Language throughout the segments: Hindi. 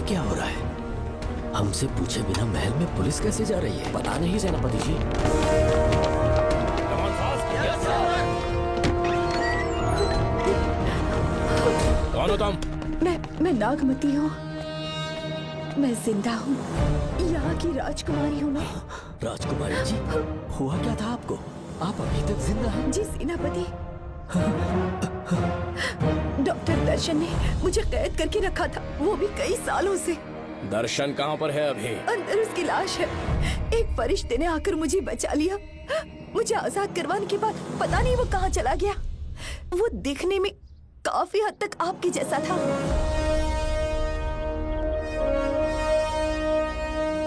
क्या हो रहा है? हमसे पूछे बिना महल में पुलिस कैसे जा रही है? पता नहीं सेनापति जी। कौन हो तुम? मैं नागमती हूँ। मैं जिंदा हूँ। यहाँ की राजकुमारी हूँ मैं। राजकुमारी जी, हुआ क्या था आपको? आप अभी तक जिंदा हैं? जी सेनापति। डॉक्टर दर्शन ने मुझे कैद करके रखा था, वो भी कई सालों से। दर्शन कहाँ पर है अभी? अंदर उसकी लाश है। एक फरिश्ते ने आकर मुझे बचा लिया। मुझे आजाद करवाने के बाद पता नहीं वो कहाँ चला गया। वो दिखने में काफी हद तक आपके जैसा था।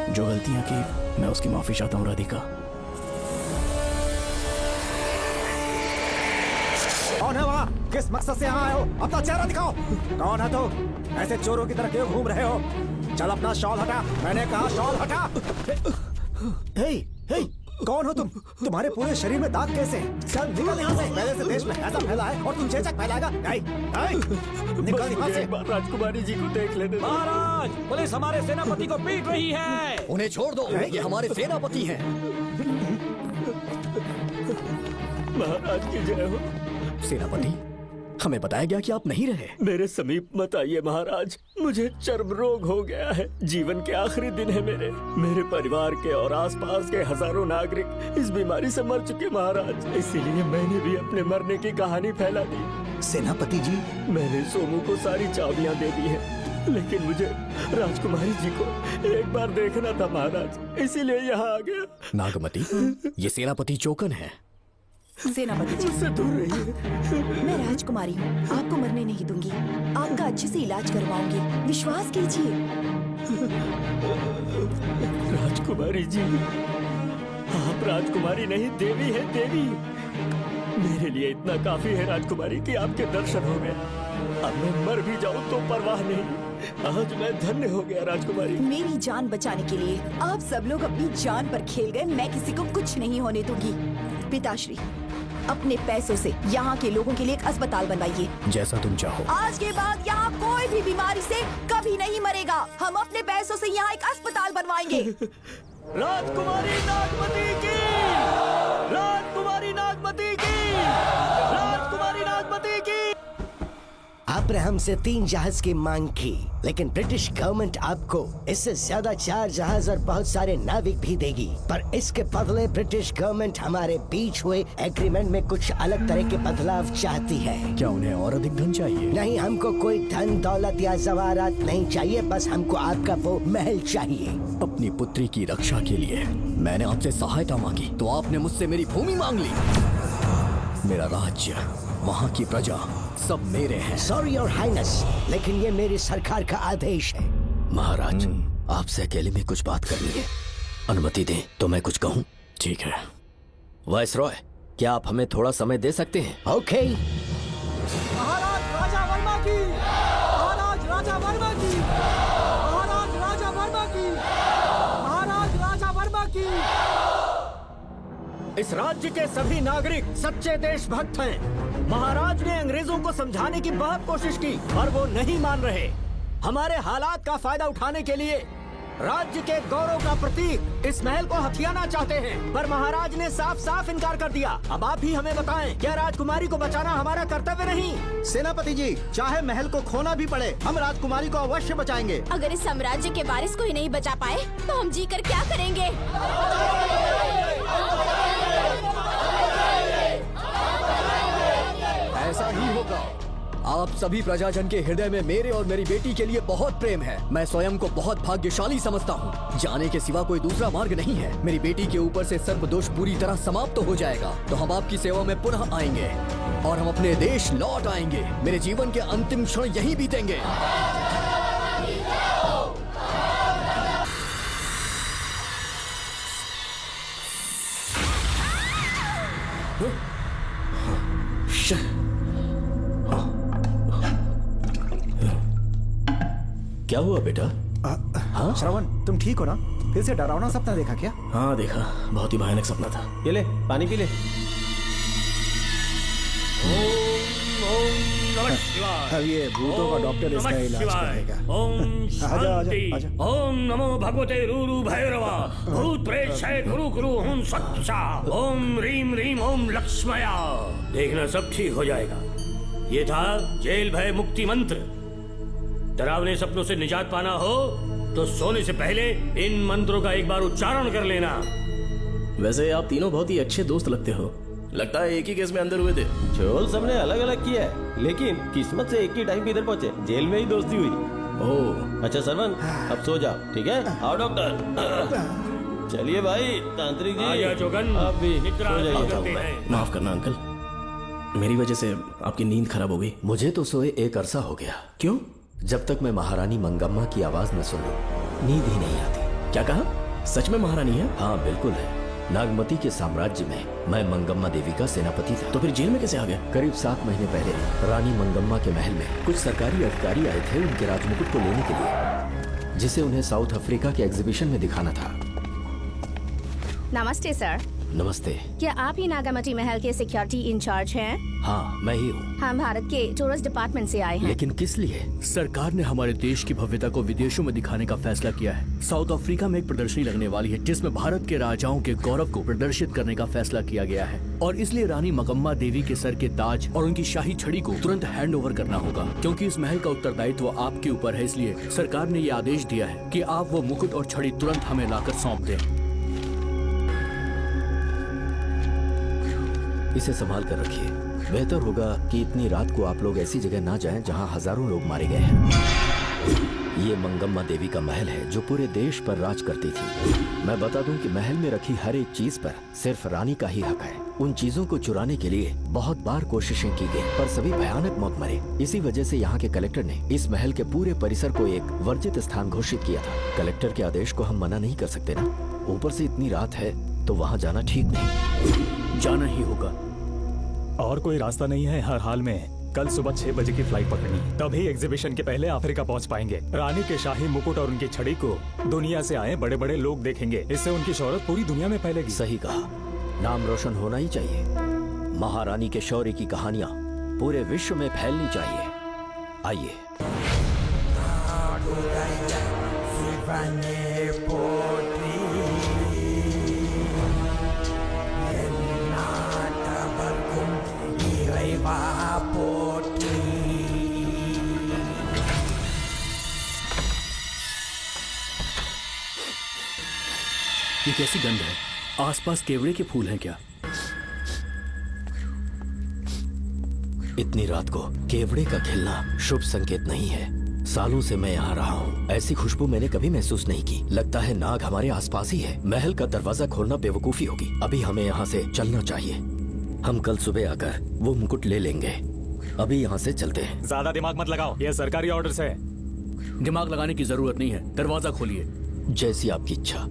जो गलतियां की मैं उसकी माफी चाहता हूँ राधिका। कौन है वहाँ? किस मकसद से यहाँ आए हो? अपना चेहरा दिखाओ। कौन है तो? ऐसे चोरों की तरह क्यों घूम रहे हो? चल अपना शॉल हटा। मैंने कहा शॉल हटा। हे, हे, कौन हो तुम? तुम्हारे पूरे शरीर में दाग कैसे? चल निकल यहाँ से। पहले से देश में ऐसा फैला है और तुम चेचक फैलाएगा? निकल यहाँ से। राजकुमारी जी को देख लेने दो। महाराज, पुलिस हमारे सेनापति को पीट रही है। उन्हें छोड़ दो, ये हमारे सेनापति हैं। महाराज की जय हो। सेनापति, हमें बताया गया कि आप नहीं रहे। मेरे समीप मत आइए महाराज, मुझे चर्म रोग हो गया है। जीवन के आखिरी दिन है मेरे परिवार के और आसपास के हजारों नागरिक इस बीमारी से मर चुके महाराज। इसीलिए मैंने भी अपने मरने की कहानी फैला दी। सेनापति जी, मैंने सोमू को सारी चाबियां दे दी है, लेकिन मुझे राजकुमारी जी को एक बार देखना था महाराज, इसीलिए यहाँ आ गया। नागमती, ये सेनापति चोकन है। सेनापति जी, उससे दूर रहिए। मैं राजकुमारी हूँ, आपको मरने नहीं दूंगी। आपका अच्छे से इलाज करवाऊंगी, विश्वास कीजिए। राजकुमारी जी, आप राजकुमारी नहीं देवी है, देवी। मेरे लिए इतना काफी है राजकुमारी कि आपके दर्शन हो गए। अब मैं मर भी जाऊं तो परवाह नहीं। आज मैं धन्य हो गया राजकुमारी। मेरी जान बचाने के लिए आप सब लोग अपनी जान पर खेल गए। मैं किसी को कुछ नहीं होने दूंगी। पिताश्री, अपने पैसों से यहाँ के लोगों के लिए एक अस्पताल बनवाइए। जैसा तुम चाहो। आज के बाद यहाँ कोई भी बीमारी से कभी नहीं मरेगा। हम अपने पैसों से यहाँ एक अस्पताल बनवाएंगे। राजकुमारी नागमती की, राजकुमारी नागमती की, राजकुमारी नागमती की। आपने हमसे 3 जहाज की मांग की, लेकिन ब्रिटिश गवर्नमेंट आपको इससे ज्यादा 4 जहाज और बहुत सारे नाविक भी देगी। पर इसके बदले ब्रिटिश गवर्नमेंट हमारे बीच हुए एग्रीमेंट में कुछ अलग तरह के बदलाव चाहती है। क्या उन्हें और अधिक धन चाहिए? नहीं, हमको कोई धन दौलत या जवाहरात नहीं चाहिए। बस हमको आपका वो महल चाहिए। अपनी पुत्री की रक्षा के लिए मैंने आपसे सहायता मांगी तो आपने मुझसे मेरी भूमि मांग ली। मेरा राज्य, वहाँ की प्रजा सब मेरे हैं। सॉरी योर हाइनेस, लेकिन ये मेरी सरकार का आदेश है। महाराज, आपसे अकेले में कुछ बात करनी है। अनुमति दें तो मैं कुछ कहूँ? ठीक है। वाइसरॉय, क्या आप हमें थोड़ा समय दे सकते हैं? ओके। महाराज राजा वर्मा की, महाराज राजा वर्मा की, महाराज राजा वर्मा की, महाराज राजा वर्मा की। इस राज्य के सभी नागरिक सच्चे देशभक्त हैं। महाराज ने अंग्रेजों को समझाने की बहुत कोशिश की, पर वो नहीं मान रहे। हमारे हालात का फायदा उठाने के लिए राज्य के गौरव का प्रतीक इस महल को हथियाना चाहते हैं, पर महाराज ने साफ साफ इनकार कर दिया। अब आप ही हमें बताएं, क्या राजकुमारी को बचाना हमारा कर्तव्य नहीं? सेनापति जी, चाहे महल को खोना भी पड़े, हम राजकुमारी को अवश्य बचाएंगे। अगर इस साम्राज्य के वारिस को ही नहीं बचा पाए तो हम जी कर क्या करेंगे? ऐसा ही होगा। आप सभी प्रजाजन के हृदय में मेरे और मेरी बेटी के लिए बहुत प्रेम है। मैं स्वयं को बहुत भाग्यशाली समझता हूँ। जाने के सिवा कोई दूसरा मार्ग नहीं है। मेरी बेटी के ऊपर से सर्प दोष पूरी तरह समाप्त हो जाएगा तो हम आपकी सेवा में पुनः आएंगे और हम अपने देश लौट आएंगे। मेरे जीवन के अंतिम क्षण यहीं बीतेंगे। क्या हुआ बेटा? हाँ श्रवण, तुम ठीक हो ना? फिर से डरावना सपना देखा क्या? हाँ देखा, बहुत ही भयानक सपना था। ये ले पानी पी ले। अब ये भूतों का डॉक्टर इसका इलाज करेगा। ओम आजा, शांति। आजा। ओम नमो भगवते रूरू भैरवा। भूत प्रेत शय गुरु गुरु ओम सच्चा। ओम रीम रीम ओम लक्ष्मया। देखना सब ठीक हो जाएगा। ये था जेल भय मुक्ति मंत्र। डरावने सपनों से निजात पाना हो तो सोने से पहले इन मंत्रों का एक बार उच्चारण कर लेना। वैसे आप तीनों बहुत ही अच्छे दोस्त लगते हो। लगता है एक ही केस में अंदर हुए थे। झोल सबने अलग अलग किया है, लेकिन किस्मत से एक ही टाइम पे इधर पहुंचे। जेल में ही दोस्ती हुई। ओह, अच्छा सरवन, अब सो जा, ठीक है? आओ डॉक्टर। चलिए भाई तांत्रिक जी, आजा जोगन, आप भी निद्रा सो जाइए। करते हैं। माफ करना अंकल, मेरी वजह से आपकी नींद खराब हो गई। मुझे तो सोए एक अरसा हो गया। क्यों? जब तक मैं महारानी मंगम्मा की आवाज न सुन लूं, नींद ही नहीं आती। क्या कहा? सच में महारानी है? हाँ बिल्कुल है। नागमती के साम्राज्य में मैं मंगम्मा देवी का सेनापति था। तो फिर जेल में कैसे आ गए? करीब 7 महीने पहले रानी मंगम्मा के महल में कुछ सरकारी अधिकारी आए थे उनके राजमुकुट को लेने के लिए, जिसे उन्हें साउथ अफ्रीका के एग्जीबिशन में दिखाना था। नमस्ते सर। नमस्ते। क्या आप ही नागामती महल के सिक्योरिटी इंचार्ज हैं? हाँ मैं ही हूँ। हम भारत के टूरिस्ट डिपार्टमेंट से आए हैं। लेकिन किस लिए? सरकार ने हमारे देश की भव्यता को विदेशों में दिखाने का फैसला किया है। साउथ अफ्रीका में एक प्रदर्शनी लगने वाली है जिसमें भारत के राजाओं के गौरव को प्रदर्शित करने का फैसला किया गया है और इसलिए रानी मंगम्मा देवी के सर के ताज और उनकी शाही छड़ी को तुरंत हैंड ओवर करना होगा। क्योंकि इस महल का उत्तरदायित्व आपके ऊपर है, इसलिए सरकार ने ये आदेश दिया है कि आप वो मुकुट और छड़ी तुरंत हमें लाकर सौंप दें। इसे संभाल कर रखिए। बेहतर होगा कि इतनी रात को आप लोग ऐसी जगह ना जाएं जहां हजारों लोग मारे गए हैं। ये मंगम्मा देवी का महल है जो पूरे देश पर राज करती थी। मैं बता दूं कि महल में रखी हर एक चीज पर सिर्फ रानी का ही हक है। उन चीजों को चुराने के लिए बहुत बार कोशिशें की गई पर सभी भयानक मौत मरे। इसी वजह से यहाँ के कलेक्टर ने इस महल के पूरे परिसर को एक वर्जित स्थान घोषित किया था। कलेक्टर के आदेश को हम मना नहीं कर सकते ना। ऊपर से इतनी रात है तो वहाँ जाना ठीक नहीं। जाना ही होगा। और कोई रास्ता नहीं है। हर हाल में कल सुबह 6 बजे की फ्लाइट पकड़नी, तभी एग्जीबिशन के पहले अफ्रीका पहुंच पाएंगे। रानी के शाही मुकुट और उनकी छड़ी को दुनिया से आए बड़े बड़े लोग देखेंगे। इससे उनकी शोहरत पूरी दुनिया में फैलेगी। सही कहा, नाम रोशन होना ही चाहिए। महारानी के शौर्य की कहानियां पूरे विश्व में फैलनी चाहिए। आइए। ये कैसी गंध है? आसपास केवड़े के फूल हैं क्या? इतनी रात को केवड़े का खिलना शुभ संकेत नहीं है। सालों से मैं यहाँ रहा हूँ, ऐसी खुशबू मैंने कभी महसूस नहीं की। लगता है नाग हमारे आसपास ही है। महल का दरवाजा खोलना बेवकूफी होगी। अभी हमें यहाँ से चलना चाहिए। हम कल सुबह आकर वो मुकुट ले लेंगे। अभी यहाँ से चलते हैं। ज्यादा दिमाग मत लगाओ, ये सरकारी ऑर्डर्स है। दिमाग लगाने की जरूरत नहीं है। दरवाजा खोलिए। जैसी आपकी इच्छा।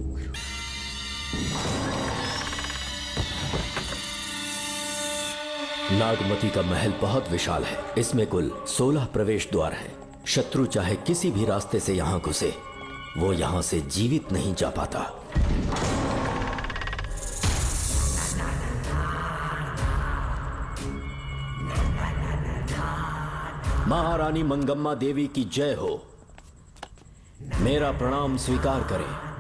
नागमती का महल बहुत विशाल है। इसमें कुल 16 प्रवेश द्वार हैं। शत्रु चाहे किसी भी रास्ते से यहाँ घुसे, वो यहाँ से जीवित नहीं जा पाता। महारानी मंगम्मा देवी की जय हो। मेरा प्रणाम स्वीकार करें।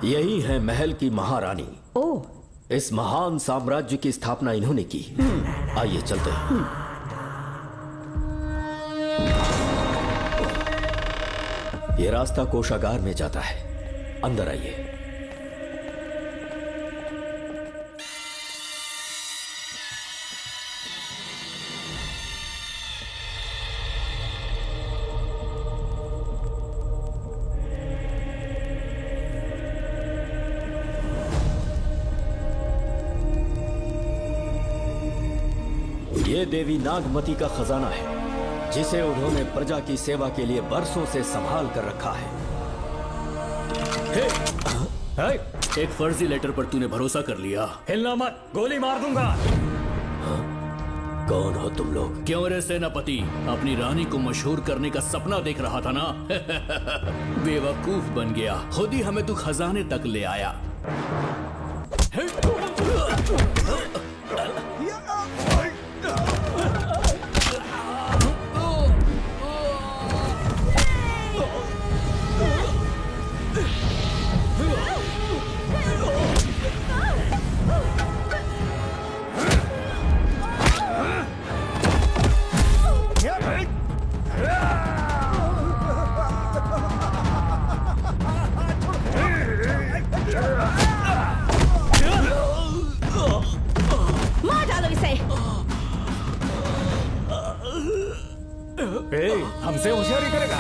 यही है महल की महारानी। ओह, इस महान साम्राज्य की स्थापना इन्होंने की। आइए चलते हैं। ये रास्ता कोषागार में जाता है। अंदर आइए। ये देवी नागमती का खजाना है जिसे उन्होंने प्रजा की सेवा के लिए बरसों से संभाल कर रखा है। एक फर्जी लेटर पर तूने भरोसा कर लिया। हिलना मत, गोली मार दूंगा। कौन हो तुम लोग? क्यों रे सेनापति, अपनी रानी को मशहूर करने का सपना देख रहा था ना? बेवकूफ बन गया, खुद ही हमें तू खजाने तक ले आया। मार डालो इसे। हमसे होशियारी करेगा।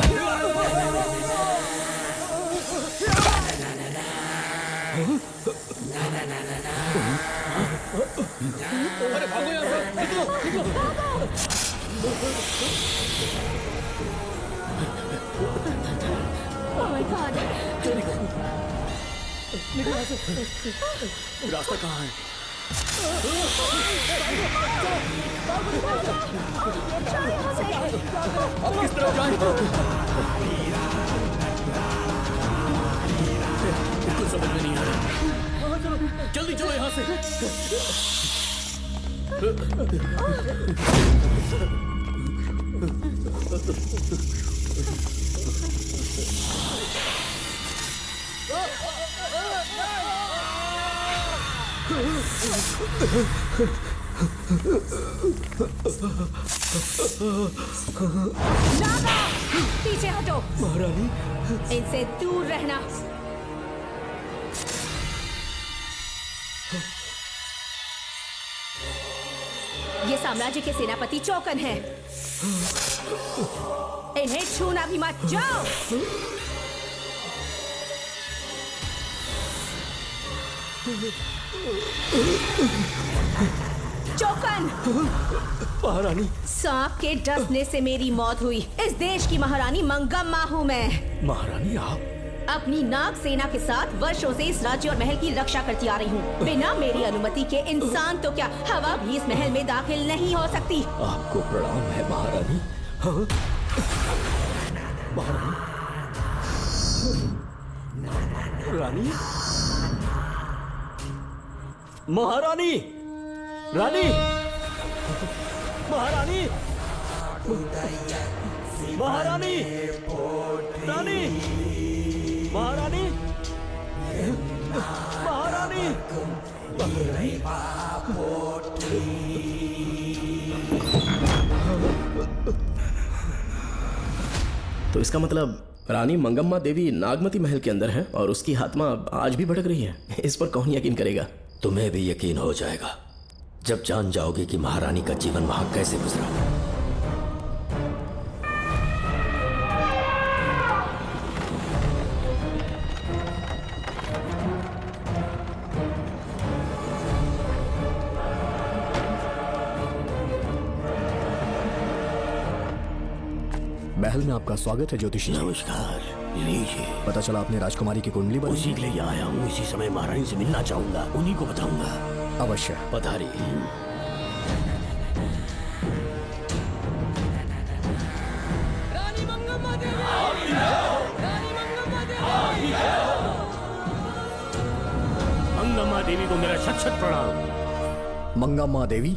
अरे भागो यहाँ से, निकलो, निकलो। Oh my God! रास्ता कहाँ है? अब किस तरफ जाएं? कुछ समझ में नहीं आ रहा। जल्दी चलो यहाँ से। नागा, पीछे हटो। महारानी, इनसे दूर रहना। ये साम्राज्य के सेनापति चौकन हैं। इन्हें छूना भी मत। जाओ। चौकन, महारानी। सांप के डसने से मेरी मौत हुई। इस देश की महारानी मंगम्मा हूँ मैं। महारानी आप? अपनी नाग सेना के साथ वर्षों से इस राज्य और महल की रक्षा करती आ रही हूँ। बिना मेरी अनुमति के इंसान तो क्या, हवा भी इस महल में दाखिल नहीं हो सकती। आपको प्रणाम है महारानी। हाँ? महारानी, रानी, महारानी, रानी, महारानी, महारानी, रानी, महारानी, महारानी, तो इसका मतलब रानी मंगम्मा देवी नागमती महल के अंदर है और उसकी आत्मा आज भी भटक रही है। इस पर कौन यकीन करेगा? तुम्हें भी यकीन हो जाएगा जब जान जाओगे कि महारानी का जीवन वहां कैसे गुजरा। महल में आपका स्वागत है ज्योतिषी। नमस्कार, लीजिए। पता चला आपने राजकुमारी की कुंडली बदली। उसी के लिए आया हूँ। इसी समय महारानी से मिलना चाहूंगा, उन्हीं को बताऊंगा। अवश्य। पधारी। मंगम्मा देवी को मेरा शत शत प्रणाम। मंगम्मा देवी,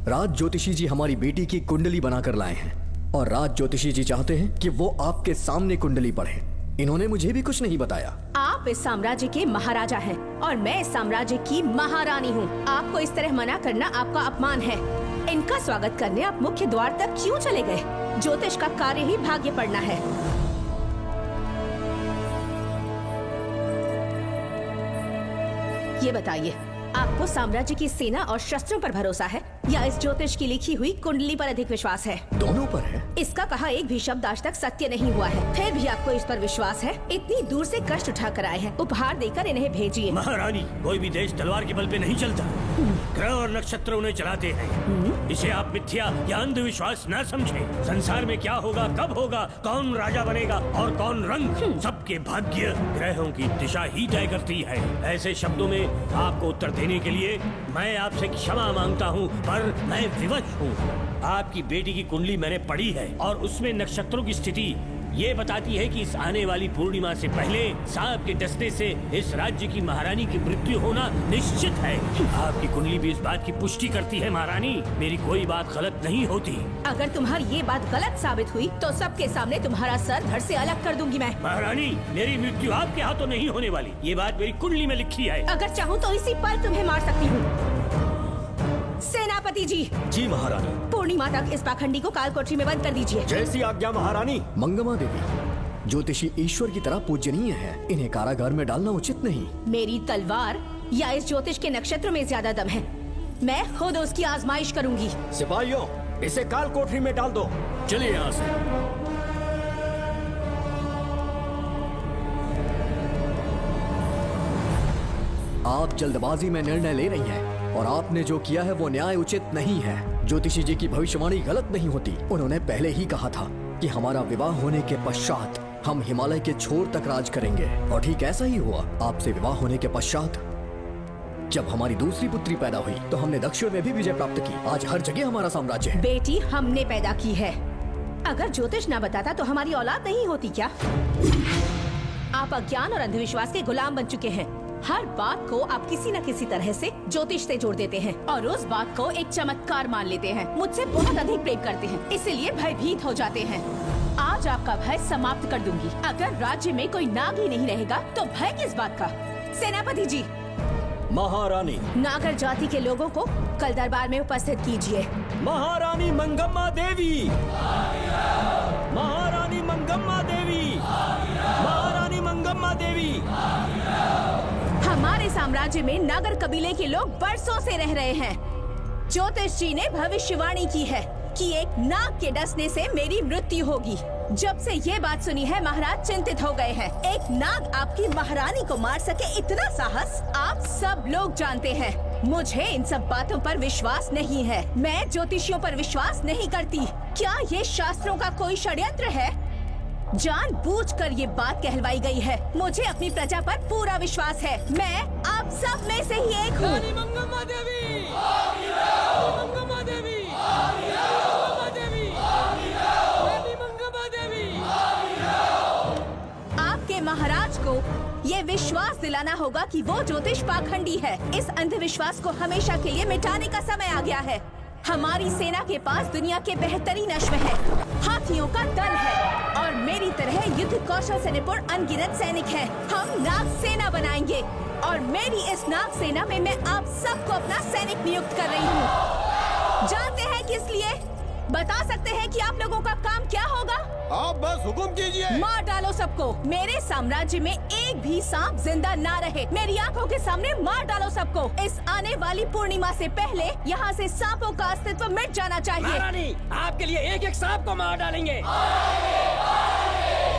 राज ज्योतिषी जी हमारी बेटी की कुंडली बनाकर लाए हैं और राज ज्योतिषी जी चाहते हैं कि वो आपके सामने कुंडली पढ़े। इन्होंने मुझे भी कुछ नहीं बताया। आप इस साम्राज्य के महाराजा हैं और मैं इस साम्राज्य की महारानी हूँ। आपको इस तरह मना करना आपका अपमान है। इनका स्वागत करने आप मुख्य द्वार तक क्यों चले गए? ज्योतिष का कार्य ही भाग्य पढ़ना है। ये बताइए, आपको साम्राज्य की सेना और शस्त्रों पर भरोसा है या इस ज्योतिष की लिखी हुई कुंडली पर अधिक विश्वास है? दोनों पर है। इसका कहा एक भी शब्द आज तक सत्य नहीं हुआ है, फिर भी आपको इस पर विश्वास है? इतनी दूर से कष्ट उठा कर आए हैं, उपहार देकर इन्हें भेजिए। महारानी, कोई भी देश तलवार के बल पे नहीं चलता, ग्रह और नक्षत्र उन्हें चलाते हैं। इसे आप मिथ्या या अंधविश्वास न समझे। संसार में क्या होगा, कब होगा, कौन राजा बनेगा और कौन रंग, सबके भाग्य ग्रहों की दिशा ही तय करती है। ऐसे शब्दों में आपको उत्तर देने के लिए मैं आपसे क्षमा मांगता हूँ, पर मैं विवश हूँ। आपकी बेटी की कुंडली मैंने पढ़ी है और उसमें नक्षत्रों की स्थिति ये बताती है कि इस आने वाली पूर्णिमा से पहले सांप के डसने से इस राज्य की महारानी की मृत्यु होना निश्चित है। आपकी कुंडली भी इस बात की पुष्टि करती है महारानी, मेरी कोई बात गलत नहीं होती। अगर तुम्हारी ये बात गलत साबित हुई तो सबके सामने तुम्हारा सर धड़ से अलग कर दूंगी मैं। महारानी, मेरी मृत्यु आपके हाथों नहीं होने वाली, ये बात मेरी कुंडली में लिखी है। अगर चाहूँ तो इसी पल तुम्हें मार सकती हूँ। सेनापति जी। जी महारानी। पूर्णिमा तक इस पाखंडी को काल कोठरी में बंद कर दीजिए। जैसी आज्ञा महारानी। मंगमा देवी ज्योतिषी ईश्वर की तरह पूजनीय है, इन्हें कारागार में डालना उचित नहीं। मेरी तलवार या इस ज्योतिष के नक्षत्र में ज्यादा दम है, मैं खुद उसकी आजमाइश करूंगी। सिपाहियों, इसे काल कोठरी में डाल दो। चलिए यहाँ से। आप जल्दबाजी में निर्णय ले रही हैं और आपने जो किया है वो न्याय उचित नहीं है। ज्योतिषी जी की भविष्यवाणी गलत नहीं होती। उन्होंने पहले ही कहा था कि हमारा विवाह होने के पश्चात हम हिमालय के छोर तक राज करेंगे, और ठीक ऐसा ही हुआ। आपसे विवाह होने के पश्चात जब हमारी दूसरी पुत्री पैदा हुई तो हमने दक्षिण में भी विजय प्राप्त की। आज हर जगह हमारा साम्राज्य है। बेटी हमने पैदा की है, अगर ज्योतिष न बताता तो हमारी औलाद नहीं होती क्या? आप अज्ञान और अंधविश्वास के गुलाम बन चुके हैं। हर बात को आप किसी न किसी तरह से ज्योतिष से जोड़ देते हैं और उस बात को एक चमत्कार मान लेते हैं। मुझसे बहुत अधिक प्रेम करते हैं, इसीलिए भयभीत हो जाते हैं। आज आपका भय समाप्त कर दूंगी। अगर राज्य में कोई नाग ही नहीं रहेगा तो भय किस बात का? सेनापति जी। महारानी। नागर जाति के लोगों को कल दरबार में उपस्थित कीजिए। महारानी मंगम्मा देवी। महारानी मंगम्मा देवी। महारानी मंगम्मा देवी। हमारे साम्राज्य में नागर कबीले के लोग बरसों से रह रहे हैं। ज्योतिष जी ने भविष्यवाणी की है कि एक नाग के डसने से मेरी मृत्यु होगी। जब से ये बात सुनी है महाराज चिंतित हो गए हैं। एक नाग आपकी महारानी को मार सके, इतना साहस आप सब लोग जानते हैं। मुझे इन सब बातों पर विश्वास नहीं है। मैं ज्योतिषियों पर विश्वास नहीं करती। क्या ये शास्त्रों का कोई षड्यंत्र है? जानबूझकर ये बात कहलवाई गई है। मुझे अपनी प्रजा पर पूरा विश्वास है। मैं आप सब में से ही एक हूँ। रानी मंगम्मा देवी। मंगम्मा देवी। मंगम्मा देवी। रानी मंगम्मा देवी। आपके महाराज को ये विश्वास दिलाना होगा कि वो ज्योतिष पाखंडी है। इस अंधविश्वास को हमेशा के लिए मिटाने का समय आ गया है। हमारी सेना के पास दुनिया के बेहतरीन अश्व है, हाथियों का दल है और मेरी तरह युद्ध कौशल से निपुण अनगिनत सैनिक हैं। हम नाग सेना बनाएंगे और मेरी इस नाग सेना में मैं आप सबको अपना सैनिक नियुक्त कर रही हूँ। जानते हैं किस लिए? बता सकते हैं कि आप लोगों का काम क्या होगा? आप बस हुक्म कीजिए। मार डालो सबको। मेरे साम्राज्य में एक भी सांप जिंदा ना रहे। मेरी आंखों के सामने मार डालो सबको। इस आने वाली पूर्णिमा से पहले यहाँ से सांपों का अस्तित्व मिट जाना चाहिए। महारानी, आपके लिए एक एक सांप को मार डालेंगे।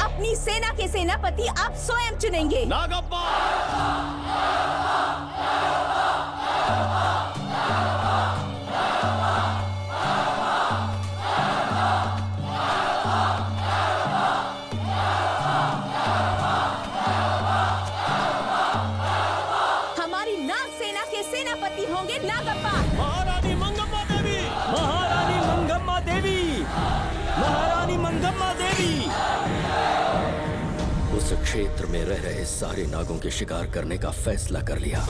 अपनी सेना के सेनापति आप स्वयं चुनेंगे। नागप्पा। होंगे नागप्पा। महारानी मंगम्मा देवी। महारानी मंगम्मा देवी। महारानी मंगम्मा देवी। उस क्षेत्र में रह रहे सारे नागों के शिकार करने का फैसला कर लिया।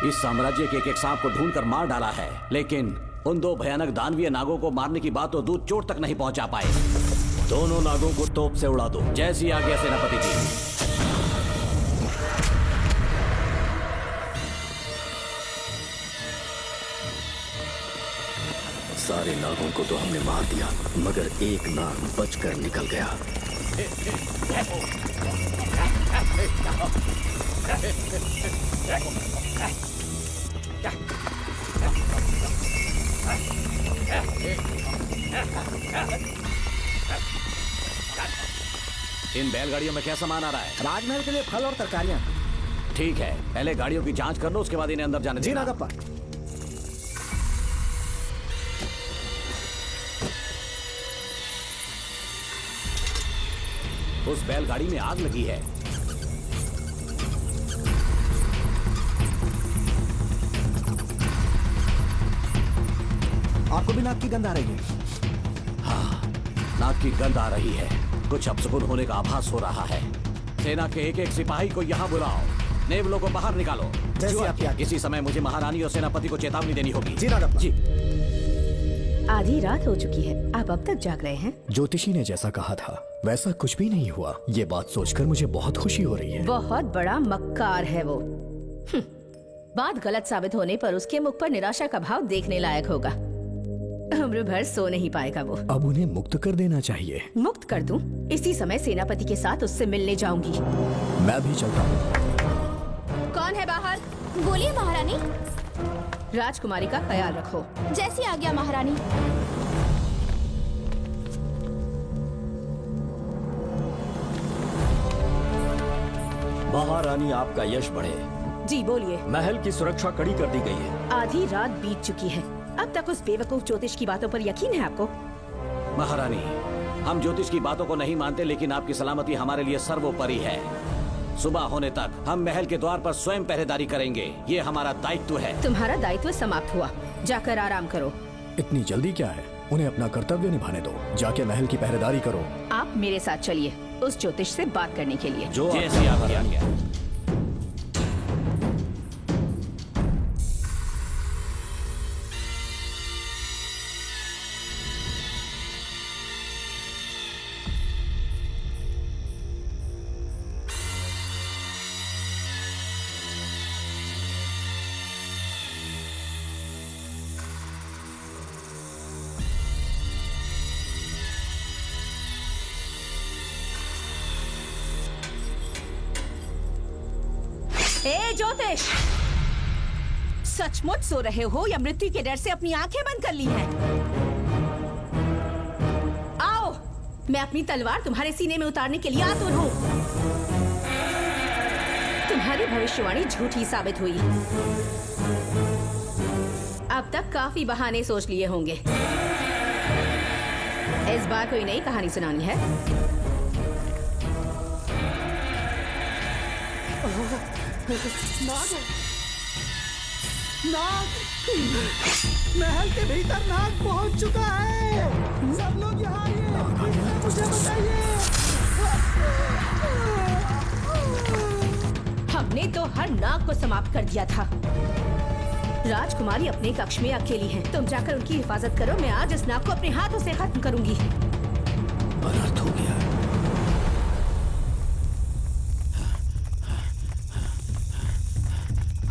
इस साम्राज्य के एक सांप को ढूंढकर मार डाला है, लेकिन उन 2 भयानक दानवीय नागों को मारने की बात तो दूध चोट तक नहीं पहुंचा पाए। दोनों नागों को तोप से उड़ा दो। जैसी आज्ञा सेनापति जी। सारे नागों को तो हमने मार दिया, मगर एक नाग बचकर निकल गया। इन बैलगाड़ियों में क्या सामान आ रहा है? राजमहल के लिए फल और तरकारियां। ठीक है, पहले गाड़ियों की जांच कर लो, उसके बाद इन्हें अंदर जाने जी देना। नागप्पा। उस बैलगाड़ी में आग लगी है। आपको भी नाक की गंध आ रही है? हाँ, नाक की गंध आ रही है। कुछ अपशकुन होने का आभास हो रहा है। सेना के एक सिपाही को यहाँ बुलाओ। नेवलों को बाहर निकालो। जैसी आपकी आज्ञा। इसी समय मुझे महारानी और सेनापति को चेतावनी देनी होगी। जी नागप्पा। जी। आधी रात हो चुकी है, आप अब तक जाग रहे हैं? ज्योतिषी ने जैसा कहा था वैसा कुछ भी नहीं हुआ। ये बात सोचकर मुझे बहुत खुशी हो रही है। बहुत बड़ा मक्कार है वो। बात गलत साबित होने पर उसके मुख पर निराशा का भाव देखने लायक होगा। उम्र भर सो नहीं पाएगा वो। अब उन्हें मुक्त कर देना चाहिए। मुक्त कर दूं? इसी समय सेनापति के साथ उससे मिलने जाऊंगी। मैं भी चलता हूँ। कौन है बाहर? बोलिए महारानी। राजकुमारी का ख्याल रखो। जैसी आज्ञा महारानी। महारानी, आपका यश बढ़े। जी बोलिए। महल की सुरक्षा कड़ी कर दी गई है। आधी रात बीत चुकी है, अब तक उस बेवकूफ ज्योतिष की बातों पर यकीन है आपको? महारानी, हम ज्योतिष की बातों को नहीं मानते, लेकिन आपकी सलामती हमारे लिए सर्वोपरि है। सुबह होने तक हम महल के द्वार पर स्वयं पहरेदारी करेंगे। ये हमारा दायित्व है। तुम्हारा दायित्व समाप्त हुआ, जाकर आराम करो। इतनी जल्दी क्या है? उन्हें अपना कर्तव्य निभाने दो। जाके महल की पहरेदारी करो। आप मेरे साथ चलिए उस ज्योतिष से बात करने के लिए। जो जैसी आपकी आज्ञा। ए ज्योतिष, सचमुच सो रहे हो या मृत्यु के डर से अपनी आंखें बंद कर ली हैं? आओ, मैं अपनी तलवार तुम्हारे सीने में उतारने के लिए आतुर हूँ। तुम्हारी भविष्यवाणी झूठी साबित हुई। अब तक काफी बहाने सोच लिए होंगे। इस बार कोई नई कहानी सुनानी है? नाग है। नाग! महल के भीतर नाग पहुंच चुका है। सब लोग यहाँ आइए, मुझे बताइए। हमने तो हर नाग को समाप्त कर दिया था। राजकुमारी अपने कक्ष में अकेली है। तुम जाकर उनकी हिफाजत करो। मैं आज इस नाग को अपने हाथों से खत्म करूंगी। अनर्थ हो गया।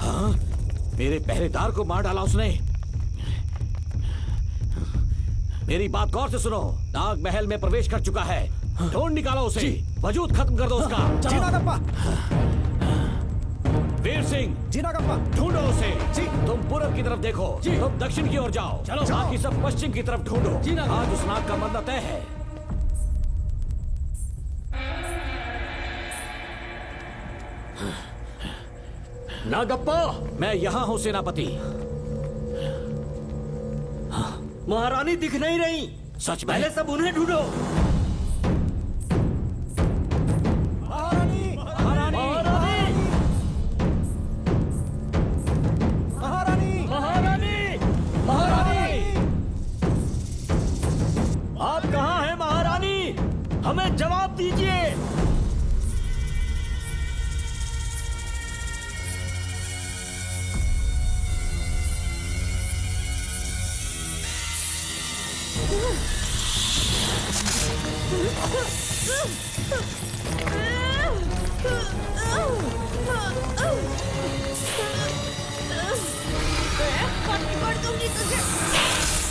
हाँ, मेरे पहरेदार को मार डाला उसने। मेरी बात गौर से सुनो। नाग महल में प्रवेश कर चुका है। ढूंढ निकालो उसे। वजूद खत्म कर दो उसका। जी नागप्पा। वीर सिंह, जी नागप्पा। ढूंढो उसे। जी। तुम पूरब की तरफ देखो। तुम दक्षिण की ओर जाओ। चलो। बाकी सब पश्चिम की तरफ ढूंढो। जी नागप्पा। आज उस नाग का मरना तय है। नागप्पा! मैं यहाँ हूँ सेनापति। महारानी दिख नहीं रही। सच में? पहले सब उन्हें ढूंढो। महारानी! महारानी! महारानी! महारानी! महारानी! आप कहाँ हैं महारानी? हमें जवाब दीजिए।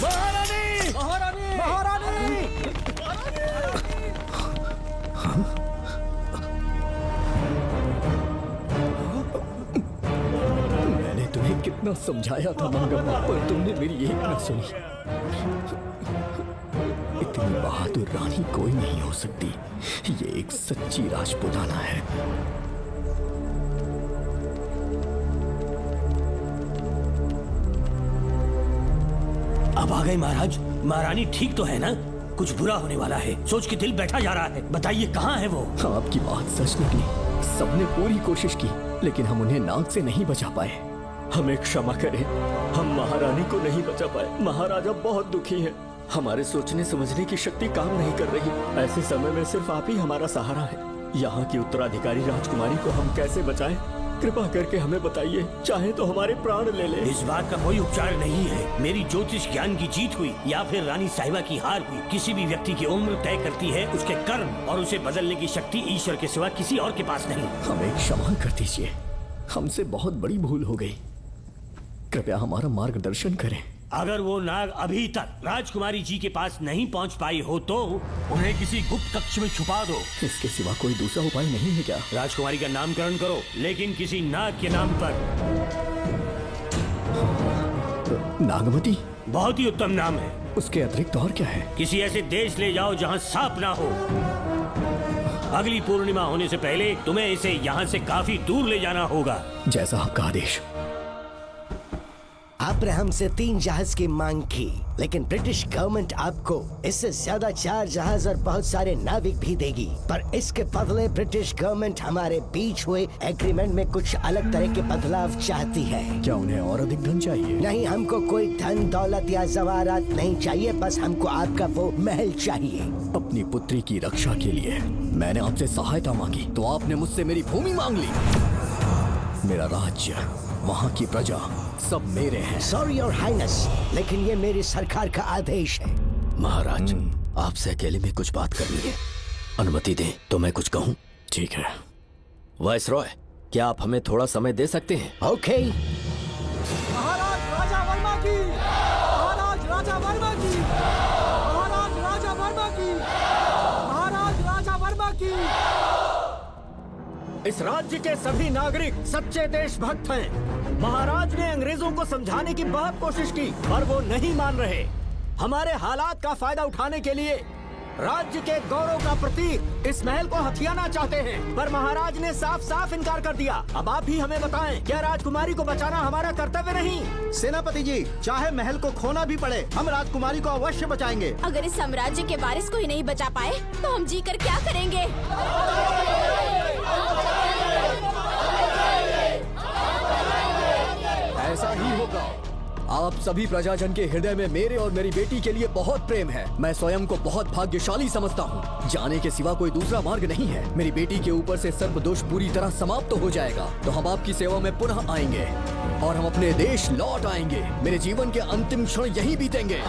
महारानी महारानी महारानी मैंने तुम्हें कितना समझाया था मंगम्मा, पर तुमने मेरी एक न सुनी। इतनी बहादुर रानी कोई नहीं हो सकती। ये एक सच्ची राजपुताना है। अब आ गए महाराज। महारानी ठीक तो है ना? कुछ बुरा होने वाला है, सोच के दिल बैठा जा रहा है। बताइए कहाँ है वो? आपकी बात सच निकली। सबने पूरी कोशिश की, लेकिन हम उन्हें नाग से नहीं बचा पाए। हमें क्षमा करें, हम महारानी को नहीं बचा पाए। महाराजा बहुत दुखी हैं। हमारे सोचने समझने की शक्ति काम नहीं कर रही। ऐसे समय में सिर्फ आप ही हमारा सहारा है। यहाँ की उत्तराधिकारी राजकुमारी को हम कैसे बचाएं? कृपा करके हमें बताइए, चाहे तो हमारे प्राण ले ले। इस बात का कोई उपचार नहीं है। मेरी ज्योतिष ज्ञान की जीत हुई या फिर रानी साहिबा की हार हुई। किसी भी व्यक्ति की उम्र तय करती है उसके कर्म, और उसे बदलने की शक्ति ईश्वर के सिवा किसी और के पास नहीं। हमें क्षमा कर दीजिए, हमसे बहुत बड़ी भूल हो गई। कृपया हमारा मार्गदर्शन करें। अगर वो नाग अभी तक राजकुमारी जी के पास नहीं पहुंच पाई हो तो उन्हें किसी गुप्त कक्ष में छुपा दो। इसके सिवा कोई दूसरा उपाय नहीं है क्या? राजकुमारी का नामकरण करो, लेकिन किसी नाग के नाम पर। नागमती बहुत ही उत्तम नाम है। उसके अतिरिक्त और क्या है? किसी ऐसे देश ले जाओ जहाँ सांप ना हो। अगली पूर्णिमा होने से पहले तुम्हें इसे यहाँ से काफी दूर ले जाना होगा। जैसा आपका आदेश। आपने हमसे 3 जहाज की मांग की, लेकिन ब्रिटिश गवर्नमेंट आपको इससे ज्यादा 4 जहाज और बहुत सारे नाविक भी देगी। पर इसके बदले ब्रिटिश गवर्नमेंट हमारे बीच हुए एग्रीमेंट में कुछ अलग तरह के बदलाव चाहती है। क्या उन्हें और अधिक धन चाहिए? नहीं, हमको कोई धन दौलत या जवाहरात नहीं चाहिए, बस हमको आपका वो महल चाहिए। अपनी पुत्री की रक्षा के लिए मैंने आपसे सहायता मांगी, तो आपने मुझसे मेरी भूमि मांग ली। मेरा राज्य, वहाँ की प्रजा सब मेरे हैं। सॉरी योर हाइनेस, लेकिन ये मेरी सरकार का आदेश है। महाराज, आपसे अकेले में कुछ बात करनी है। अनुमति दें तो मैं कुछ कहूँ? ठीक है। वायसरॉय, क्या आप हमें थोड़ा समय दे सकते हैं? ओके। महाराज राजा वर्मा की, महाराज राजा वर्मा की, महाराज राजा वर्मा की, महाराज राजा वर्मा की। इस राज्य के सभी नागरिक सच्चे देशभक्त हैं। महाराज ने अंग्रेजों को समझाने की बहुत कोशिश की, पर वो नहीं मान रहे। हमारे हालात का फायदा उठाने के लिए राज्य के गौरव का प्रतीक इस महल को हथियाना चाहते हैं, पर महाराज ने साफ साफ इनकार कर दिया। अब आप ही हमें बताएं, क्या राजकुमारी को बचाना हमारा कर्तव्य नहीं? सेनापति जी, चाहे महल को खोना भी पड़े, हम राजकुमारी को अवश्य बचाएंगे। अगर इस साम्राज्य के वारिस को ही नहीं बचा पाए तो हम जीकर क्या करेंगे? ऐसा ही होगा। आप सभी प्रजाजन के हृदय में मेरे और मेरी बेटी के लिए बहुत प्रेम है। मैं स्वयं को बहुत भाग्यशाली समझता हूँ। जाने के सिवा कोई दूसरा मार्ग नहीं है। मेरी बेटी के ऊपर से सर्प दोष पूरी तरह समाप्त हो जाएगा, तो हम आपकी सेवा में पुनः आएंगे और हम अपने देश लौट आएंगे। मेरे जीवन के अंतिम क्षण यहीं बीतेंगे।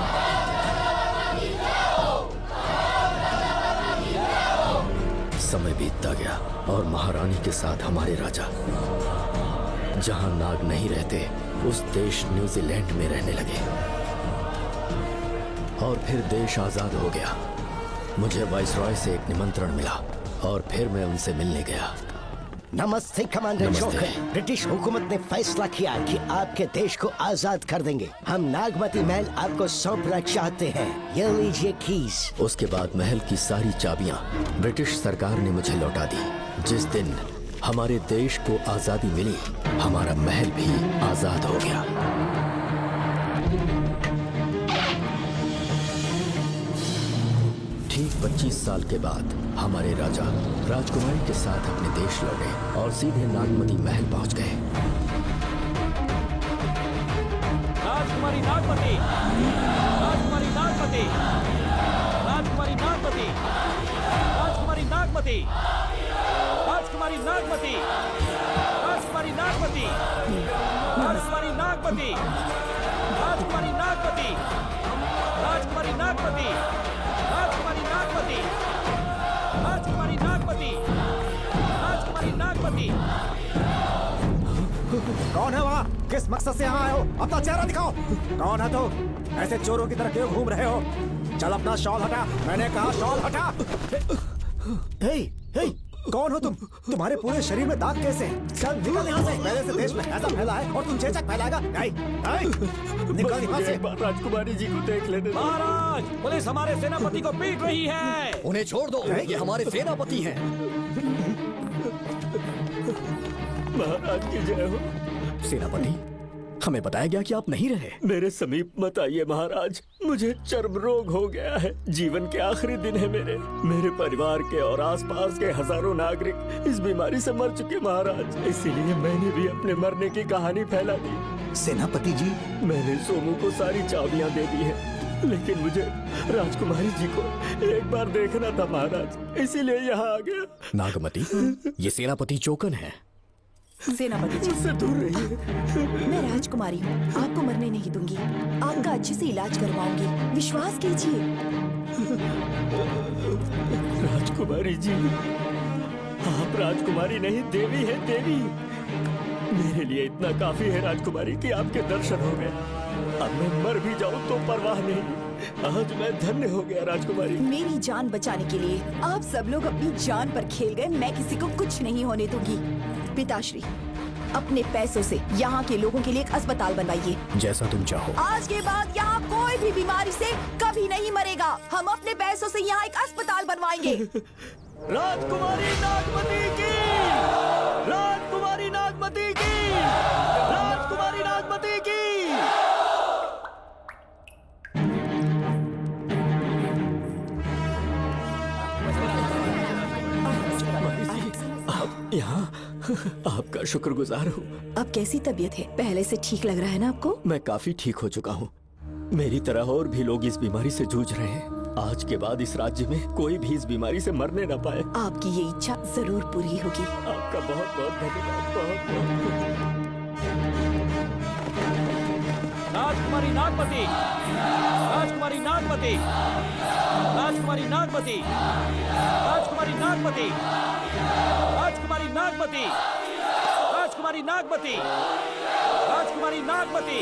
समय बीतता गया और महारानी के साथ हमारे राजा, जहां नाग नहीं रहते उस देश न्यूजीलैंड में रहने लगे, और फिर देश आजाद हो गया। मुझे वाइसरॉय से एक निमंत्रण मिला और फिर मैं उनसे मिलने गया। नमस्ते कमांडर जोकर। ब्रिटिश हुकूमत ने फैसला किया कि आपके देश को आजाद कर देंगे। हम नागमती महल आपको सौंपना चाहते हैं। ये लीजिए कीज। उसके बाद महल की सारी चाबियां ब्रिटिश सरकार ने मुझे लौटा दी। जिस दिन हमारे देश को आजादी मिली, हमारा महल भी आजाद हो गया। ठीक 25 साल के बाद हमारे राजा राजकुमारी के साथ अपने देश लौटे और सीधे नागमती महल पहुंच गए। राजकुमारी नागमती, राजकुमारी नागमती, राजकुमारी नागमती, राजकुमारी नागमती, राजकुमारी नागमती, राजकुमारी नागमती, राजकुमारी नागमती, राजकुमारी नागमती, राजकुमारी नागमती, राजकुमारी नागमती, कौन है वहाँ? किस मकसद से यहाँ आए हो? अपना चेहरा दिखाओ। कौन है तो? ऐसे चोरों की तरह क्यों घूम रहे हो? चल अपना शॉल हटा, मैंने कहा शॉल हटा। हे, हे, कौन हो तुम? तुम्हारे पूरे शरीर में दाग कैसे हैं? चल निकल यहाँ से। पहले से देश में ऐसा फैला है और तुम चेचक फैलाएगा? निकल यहाँ से। राजकुमारी जी को देख लेने। महाराज, पुलिस हमारे सेनापति को पीट रही है। उन्हें छोड़ दो, ये हमारे सेनापति हैं। महाराज की जय हो। सेनापति, हमें बताया गया कि आप नहीं रहे। मेरे समीप मत आइए महाराज, मुझे चर्म रोग हो गया है। जीवन के आखिरी दिन है मेरे परिवार के और आसपास के हजारों नागरिक इस बीमारी से मर चुके महाराज। इसीलिए मैंने भी अपने मरने की कहानी फैला दी। सेनापति जी, मैंने सोमू को सारी चाबियां दे दी है, लेकिन मुझे राजकुमारी जी को एक बार देखना था महाराज, इसीलिए यहाँ आ गया। नागमती, ये सेनापति चोकन है। सेनापति जी, मुझसे दूर रहिए। मैं राजकुमारी हूँ, आपको मरने नहीं दूंगी। आपका अच्छे से इलाज करवाऊंगी, विश्वास कीजिए। राजकुमारी जी, आप राजकुमारी नहीं देवी है, देवी। मेरे लिए इतना काफी है राजकुमारी कि आपके दर्शन हो गए। अब मैं मर भी जाऊं तो परवाह नहीं। आज मैं धन्य हो गया राजकुमारी। मेरी जान बचाने के लिए आप सब लोग अपनी जान पर खेल गए। मैं किसी को कुछ नहीं होने दूंगी। पिताश्री, अपने पैसों से यहाँ के लोगों के लिए एक अस्पताल बनवाइए। जैसा तुम चाहो। आज के बाद यहाँ कोई भी बीमारी से कभी नहीं मरेगा। हम अपने पैसों से यहाँ एक अस्पताल बनवाएंगे। राजकुमारी नागमती की, राजकुमारी नागमती की, राजकुमारी नागमती की। यहाँ आपका शुक्रगुजार हूँ। अब कैसी तबीयत है? पहले से ठीक लग रहा है ना आपको? मैं काफी ठीक हो चुका हूँ। मेरी तरह और भी लोग इस बीमारी से जूझ रहे हैं। आज के बाद इस राज्य में कोई भी इस बीमारी से मरने न पाए। आपकी ये इच्छा जरूर पूरी होगी। आपका बहुत बहुत धन्यवाद। राजकुमारी नागमती, राजकुमारी नागमती, राजकुमारी नागमती, राजकुमारी नागमती, राजकुमारी नागमती, राजकुमारी नागमती, राजकुमारी नागमती।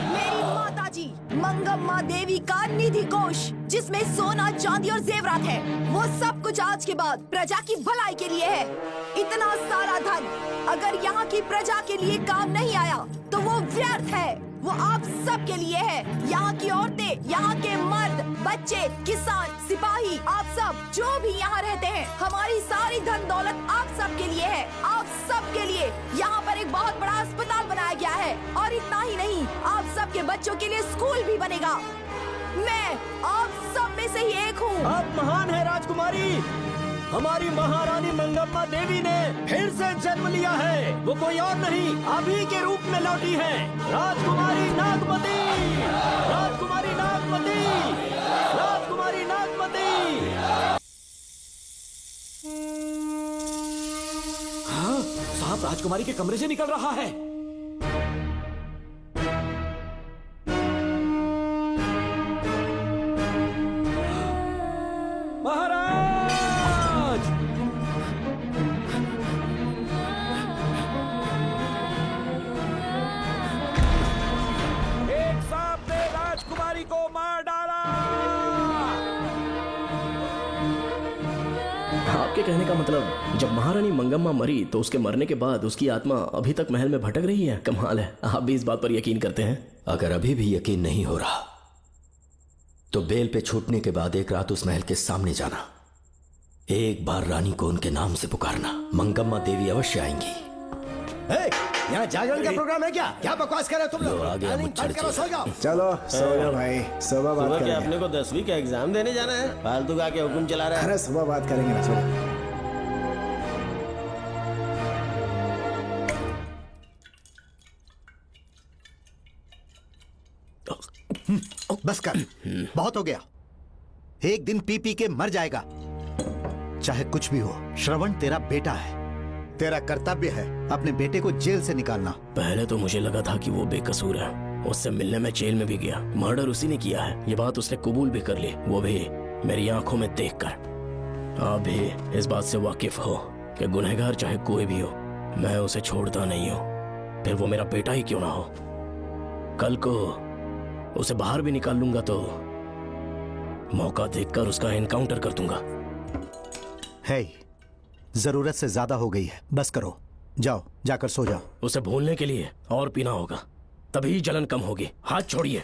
मेरी माता जी मंगम्मा देवी का निधि कोष, जिसमें सोना, चांदी और जेवरात है, वो सब कुछ आज के बाद प्रजा की भलाई के लिए है। इतना सारा धन अगर यहाँ की प्रजा के लिए काम नहीं आया तो वो व्यर्थ है। वो आप सब के लिए है। यहाँ की औरतें, यहाँ के मर्द, बच्चे, किसान, सिपाही, आप सब जो भी यहाँ रहते हैं, हमारी सारी धन दौलत आप सब के लिए है। आप सब के लिए यहाँ पर एक बहुत बड़ा अस्पताल बनाया गया है। और इतना ही नहीं, आप सब के बच्चों के लिए स्कूल भी बनेगा। मैं आप सब में से ही एक हूँ। आप महान है राजकुमारी। हमारी महारानी मंगम्मा देवी ने फिर से जन्म लिया है। वो कोई और नहीं, आप ही के रूप में लौटी है। राजकुमारी नागमती, राजकुमारी नागमती, राजकुमारी नागमती। हाँ, सांप राजकुमारी के कमरे से निकल रहा है। को मार डाला। आपके कहने का मतलब जब महारानी मंगम्मा मरी तो उसके मरने के बाद उसकी आत्मा अभी तक महल में भटक रही है? कमाल है, आप भी इस बात पर यकीन करते हैं? अगर अभी भी यकीन नहीं हो रहा तो बेल पे छूटने के बाद एक रात उस महल के सामने जाना, एक बार रानी को उनके नाम से पुकारना। मंगम्मा देवी अवश्य आएंगी। यहाँ जागरण का प्रोग्राम है क्या? क्या बकवास कर रहे हो तुम लोग? आ गया मुच्छर करो, सो जाओ। चलो सो जाओ भाई, सुबह बात क्या करेंगे। अपने को 10वीं का एग्जाम देने जाना है? फालतू का के हुक्म चला रहा है। अरे सुबह बात करेंगे ना, सो बस कर, बहुत हो गया। एक दिन पी पी के मर जाएगा। चाहे कुछ भी हो, श्रवण तेरा बेटा है। तेरा कर्तव्य है अपने बेटे को जेल से निकालना। पहले तो मुझे लगा था कि वो बेकसूर है, उससे मिलने में जेल में भी गया। मर्डर उसी ने किया है, ये बात उसने कबूल भी कर ली, वो भी मेरी आंखों में देखकर। आप भी इस बात से वाकिफ हो कि गुनहगार चाहे कोई भी हो, मैं उसे छोड़ता नहीं हूँ। फिर वो मेरा बेटा ही क्यों ना हो। कल को उसे बाहर भी निकाल लूंगा तो मौका देखकर उसका एनकाउंटर कर दूंगा। है, जरूरत से ज्यादा हो गई है, बस करो। जाओ, जाकर सो जाओ। उसे भूलने के लिए और पीना होगा, तभी जलन कम होगी। हाथ छोड़िए।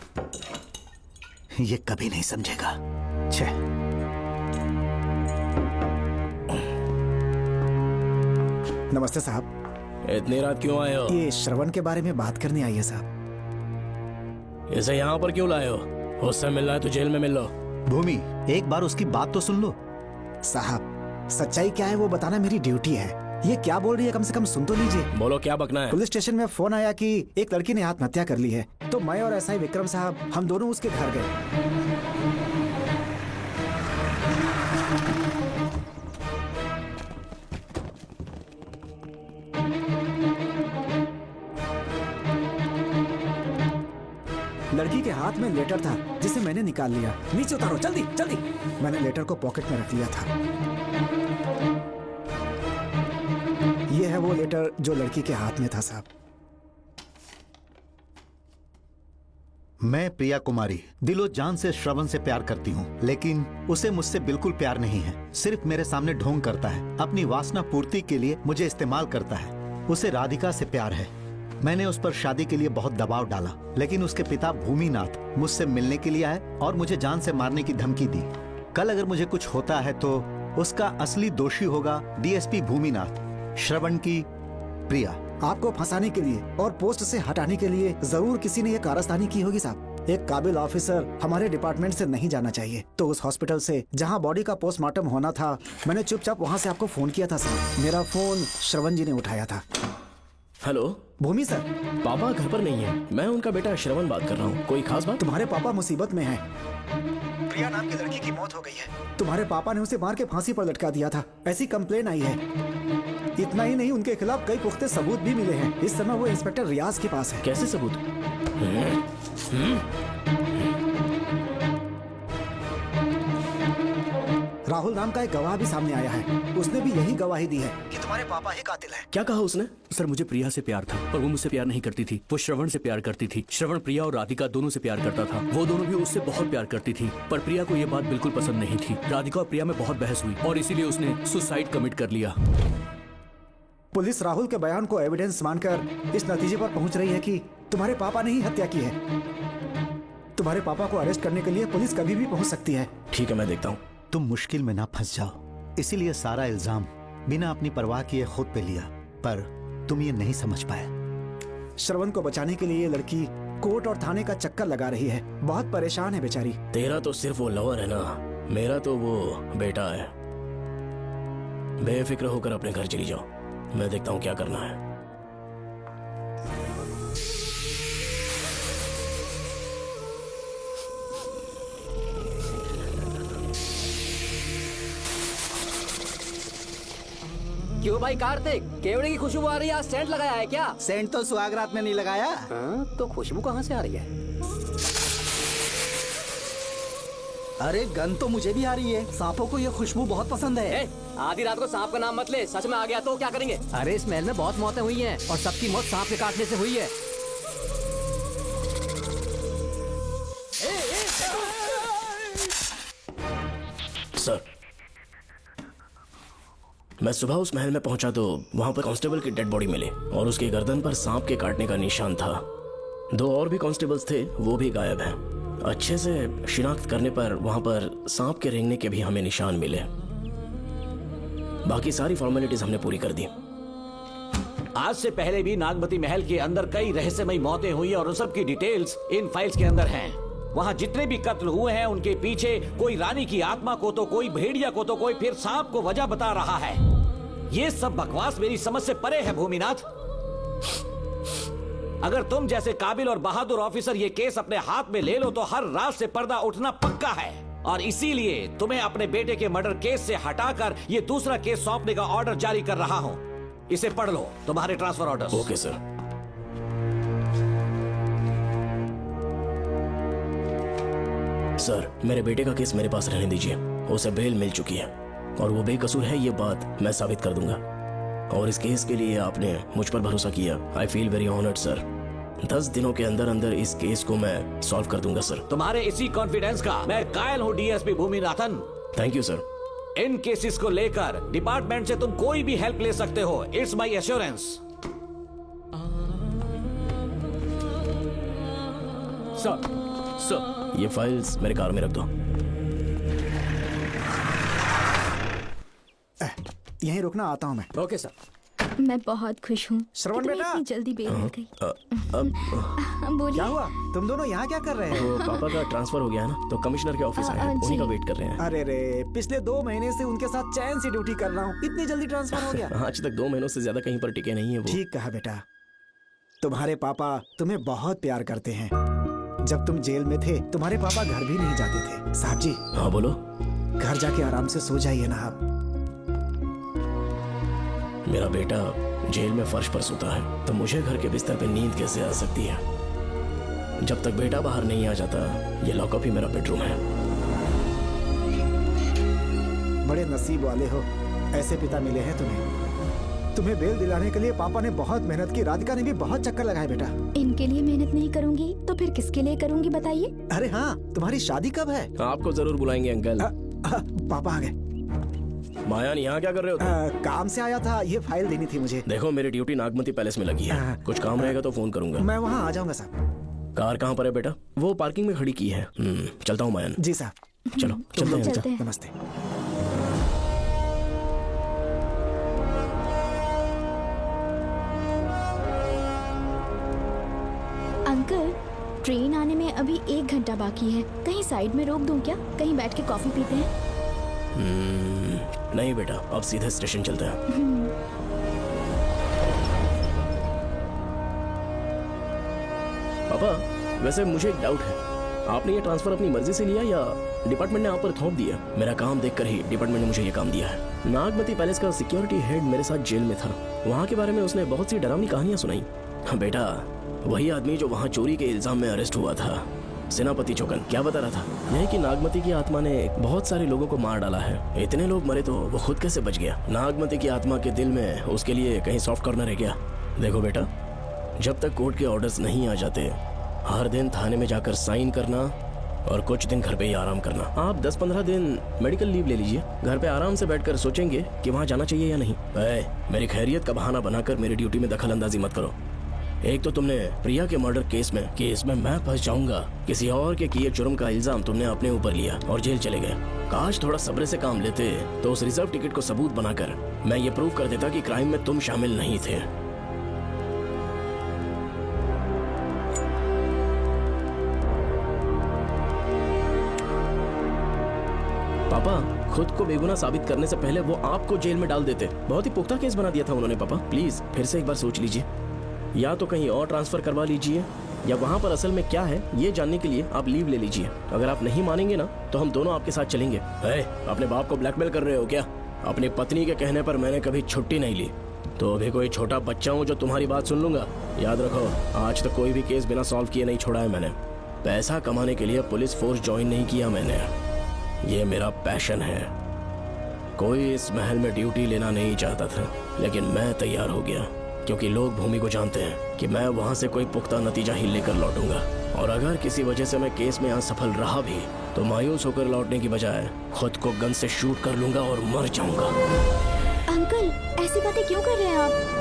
ये कभी नहीं समझेगा। छे। नमस्ते साहब। इतनी रात क्यों आए हो? ये श्रवण के बारे में बात करने आई है साहब। इसे यहाँ पर क्यों लाए हो? उससे मिलना है तो जेल में मिल लो। भूमि, एक बार उसकी बात तो सुन लो। साहब, सच्चाई क्या है वो बताना मेरी ड्यूटी है। ये क्या बोल रही है, कम से कम सुन तो लीजिए। बोलो, क्या बकना है? पुलिस स्टेशन में फोन आया कि एक लड़की ने आत्महत्या कर ली है, तो मैं और एसआई विक्रम साहब हम दोनों उसके घर गए। लड़की के हाथ में लेटर था जिसे मैंने निकाल लिया। नीचे उतारो, जल्दी जल्दी। मैंने लेटर को पॉकेट में रख लिया था। ये है वो लेटर जो लड़की के हाथ में था साहब। मैं प्रिया कुमारी दिलो जान से श्रवण से प्यार करती हूँ, लेकिन उसे मुझसे बिल्कुल प्यार नहीं है। सिर्फ मेरे सामने ढोंग करता है, अपनी वासना पूर्ति के लिए मुझे इस्तेमाल करता है। उसे राधिका से प्यार है। मैंने उस पर शादी के लिए बहुत दबाव डाला, लेकिन उसके पिता भूमिनाथ मुझसे मिलने के लिए आए और मुझे जान से मारने की धमकी दी। कल अगर मुझे कुछ होता है तो उसका असली दोषी होगा डीएसपी भूमिनाथ। श्रवण की प्रिया। आपको फंसाने के लिए और पोस्ट से हटाने के लिए जरूर किसी ने ये कारस्तानी की होगी साहब। एक काबिल ऑफिसर हमारे डिपार्टमेंट से नहीं जाना चाहिए। तो उस हॉस्पिटल से जहां बॉडी का पोस्टमार्टम होना था, मैंने चुपचाप वहां से आपको फोन किया था साहब। मेरा फोन श्रवण जी ने उठाया था। हेलो भूमि सर। पापा घर पर नहीं है, मैं उनका बेटा श्रवण बात कर रहा हूँ। कोई खास बात? तुम्हारे पापा मुसीबत में हैं। प्रिया नाम की लड़की की मौत हो गई है। तुम्हारे पापा ने उसे मार के फांसी पर लटका दिया था, ऐसी कंप्लेन आई है। इतना ही नहीं, उनके खिलाफ कई पुख्ते सबूत भी मिले हैं। इस समय वो इंस्पेक्टर रियाज के पास है। कैसे सबूत? राहुल नाम का एक गवाह भी सामने आया है। उसने भी यही गवाही दी है कि तुम्हारे पापा ही कातिल है। क्या कहा उसने? सर, मुझे प्रिया से प्यार था, पर वो मुझसे प्यार नहीं करती थी। वो श्रवण से प्यार करती थी। श्रवण प्रिया और राधिका दोनों से प्यार करता था। वो दोनों भी उससे बहुत प्यार करती थी, पर प्रिया को ये बात बिल्कुल पसंद नहीं थी। राधिका और प्रिया में बहुत बहस हुई और इसीलिए उसने सुसाइड कमिट कर लिया। पुलिस राहुल के बयान को एविडेंस मानकर इस नतीजे पर पहुंच रही है कि तुम्हारे पापा ने ही हत्या की है। तुम्हारे पापा को अरेस्ट करने के लिए पुलिस कभी भी पहुंच सकती है। ठीक है, मैं देखता हूँ। तुम मुश्किल में ना फंस जाओ, इसीलिए सारा इल्जाम बिना अपनी परवाह किए खुद पे लिया, पर तुम ये नहीं समझ पाए। श्रवण को बचाने के लिए ये लड़की कोर्ट और थाने का चक्कर लगा रही है। बहुत परेशान है बेचारी। तेरा तो सिर्फ वो लवर है ना, मेरा तो वो बेटा है। बेफिक्र होकर अपने घर चली जाओ, मैं देखता हूँ क्या करना है। क्यों भाई कार्तिक, केवड़े की खुशबू आ रही है? सेंट लगाया है क्या? सेंट तो सुहागरात में नहीं लगाया। तो खुशबू कहाँ से आ रही है? अरे गन तो मुझे भी आ रही है। सांपों को ये खुशबू बहुत पसंद है। आधी रात को सांप का नाम मत ले, सच में आ गया तो क्या करेंगे? अरे इस महल में बहुत मौतें हुई हैं और सबकी मौत सांप के काटने से हुई है। सर, मैं सुबह उस महल में पहुंचा तो वहां पर कांस्टेबल की डेड बॉडी मिली और उसके गर्दन पर सांप के काटने का निशान था। 2 और भी कांस्टेबल्स थे, वो भी गायब हैं। अच्छे से शिनाख्त करने पर वहां पर सांप के रेंगने के भी हमें निशान मिले। बाकी सारी फॉर्मेलिटीज हमने पूरी कर दी। आज से पहले भी नागमती महल के अंदर कई रहस्यमयी मौतें हुई और उन सब की डिटेल्स इन फाइल्स के अंदर हैं। वहाँ जितने भी कत्ल हुए हैं उनके पीछे कोई रानी की आत्मा को तो कोई भेड़िया को तो कोई फिर सांप को वजह बता रहा है। ये सब बकवास मेरी समझ से परे है भूमिनाथ। अगर तुम जैसे काबिल और बहादुर ऑफिसर ये केस अपने हाथ में ले लो तो हर रात से पर्दा उठना पक्का है, और इसीलिए तुम्हें अपने बेटे के मर्डर केस से हटाकर ये दूसरा केस सौंपने का ऑर्डर जारी कर रहा हूं। इसे पढ़ लो, तुम्हारे transfer order. Okay sir. Sir, मेरे बेटे का केस मेरे पास रहने दीजिए। उसे बेल मिल चुकी है और वो बेकसूर है, ये बात मैं साबित कर दूंगा। और इस केस के लिए आपने मुझ पर भरोसा किया। I feel very honoured sir. 10 दिनों के अंदर अंदर इस केस को मैं सॉल्व कर दूंगा सर। तुम्हारे इसी कॉन्फिडेंस का मैं कायल हूँ DSP Bhuminathan. Thank you sir. In cases को लेकर डिपार्टमेंट से तुम कोई भी हेल्प ले सकते हो। It's my assurance. सर ये फाइल्स मेरे कार में रख दो। यहीं रुकना, आता हूँ मैं। Okay sir. मैं बहुत खुश हूँ। श्रवण बेटा। इतनी जल्दी बेल मिल गई। बोलिए। क्या हुआ? तुम दोनों यहाँ क्या कर रहे हो? तो पापा का ट्रांसफर हो गया है ना, तो कमिश्नर के ऑफिस आए हैं, उन्हीं का वेट कर रहे हैं। अरे रे, पिछले 2 महीने से उनके साथ चैन से ड्यूटी कर रहा हूँ, इतनी जल्दी ट्रांसफर हो गया? आज तक 2 महीनों से ज्यादा कहीं पर टिके नहीं है वो। ठीक कहा बेटा। तुम्हारे पापा तुम्हें बहुत प्यार करते हैं। जब तुम जेल में थे तुम्हारे पापा घर भी नहीं जाते थे। साहब जी। हाँ बोलो। घर जाके आराम से सो जाइए ना आप। मेरा बेटा जेल में फर्श पर सोता है तो मुझे घर के बिस्तर पे नींद कैसे आ सकती है? जब तक बेटा बाहर नहीं आ जाता, ये लॉकअप ही मेरा बेडरूम है। बड़े नसीब वाले हो, ऐसे पिता मिले हैं तुम्हें। तुम्हें बेल दिलाने के लिए पापा ने बहुत मेहनत की। राधिका ने भी बहुत चक्कर लगाए बेटा। इनके लिए मेहनत नहीं करूंगी तो फिर किसके लिए करूंगी बताइए? अरे हाँ, तुम्हारी शादी कब है? आपको जरूर बुलाएंगे अंकल। पापा आ गए। मायान यहाँ क्या कर रहे हो तुम? काम से आया था, ये फाइल देनी थी मुझे। देखो मेरी ड्यूटी नागमती पैलेस में लगी है, कुछ काम रहेगा तो फोन करूंगा। मैं वहाँ आ जाऊंगा साहब। कार कहाँ पर है बेटा? वो पार्किंग में खड़ी की है। चलता हूँ मायान। जी साहब। चलो चलते हैं। नमस्ते। अंकल, ट्रेन आने में अभी 1 घंटा बाकी है। कहीं साइड में रोक दूं क्या? कहीं बैठ के कॉफी पीते हैं? नहीं बेटा, अब सीधे स्टेशन चलते हैं। पापा वैसे मुझे एक डाउट है, आपने ये ट्रांसफर अपनी मर्जी से लिया या डिपार्टमेंट ने आप पर थोप दिया? मेरा काम देखकर ही डिपार्टमेंट ने मुझे ये काम दिया है। नागमती पैलेस का सिक्योरिटी हेड मेरे साथ जेल में था। वहाँ के बारे में उसने बहुत सी डरावनी कहानियां सुनाई। बेटा वही आदमी जो वहाँ चोरी के इल्जाम में अरेस्ट हुआ था, सेनापति चौकन, क्या बता रहा था? यही कि नागमती की आत्मा ने बहुत सारे लोगों को मार डाला है। इतने लोग मरे तो वो खुद कैसे बच गया? नागमती की आत्मा के दिल में उसके लिए कहीं सॉफ्ट कॉर्नर है क्या? देखो बेटा, जब तक कोर्ट के ऑर्डर्स नहीं आ जाते, हर दिन थाने में जाकर साइन करना और कुछ दिन घर पे ही आराम करना। आप 10-15 दिन मेडिकल लीव ले लीजिए, घर पे आराम से बैठकर सोचेंगे कि वहाँ जाना चाहिए या नहीं। मेरी खैरियत का बहाना बनाकर मेरी ड्यूटी में दखल अंदाजी मत करो। एक तो तुमने प्रिया के मर्डर केस में मैं फंस जाऊंगा, किसी और के किए जुर्म का इल्जाम तुमने अपने ऊपर लिया और जेल चले गए। काश थोड़ा सब्र से काम लेते तो उस रिजर्व टिकट को सबूत बनाकर मैं ये प्रूव कर देता कि क्राइम में तुम शामिल नहीं थे। पापा खुद को बेगुनाह साबित करने से पहले वो आपको जेल में डाल देते। बहुत ही पुख्ता केस बना दिया था उन्होंने। पापा प्लीज फिर से एक बार सोच लीजिए, या तो कहीं और ट्रांसफर करवा लीजिए या वहाँ पर असल में क्या है ये जानने के लिए आप लीव ले लीजिए। अगर आप नहीं मानेंगे ना तो हम दोनों आपके साथ चलेंगे। अपने बाप को ब्लैकमेल कर रहे हो क्या? अपनी पत्नी के कहने पर मैंने कभी छुट्टी नहीं ली, तो अभी कोई छोटा बच्चा हूँ जो तुम्हारी बात सुन लूंगा? याद रखो, आज तक कोई भी केस बिना सॉल्व किए नहीं छोड़ा है मैंने। पैसा कमाने के लिए पुलिस फोर्स ज्वाइन नहीं किया मैंने, ये मेरा पैशन है। कोई इस महल में ड्यूटी लेना नहीं चाहता था, लेकिन मैं तैयार हो गया क्योंकि लोग भूमि को जानते हैं कि मैं वहां से कोई पुख्ता नतीजा ही लेकर लौटूंगा। और अगर किसी वजह से मैं केस में असफल रहा भी तो मायूस होकर लौटने की बजाय खुद को गन से शूट कर लूंगा और मर जाऊंगा। अंकल, ऐसी बातें क्यों कर रहे हैं आप?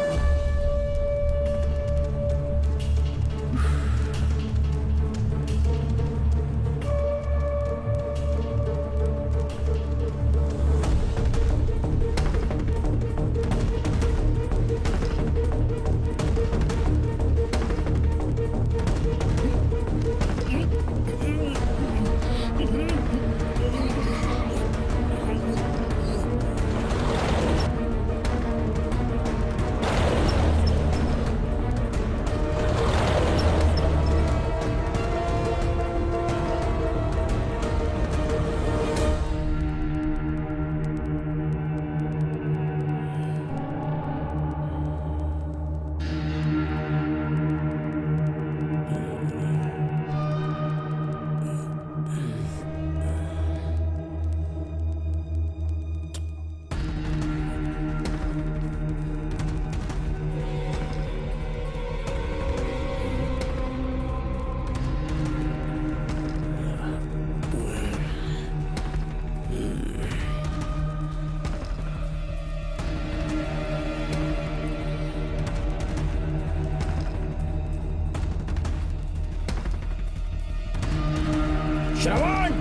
श्रवण,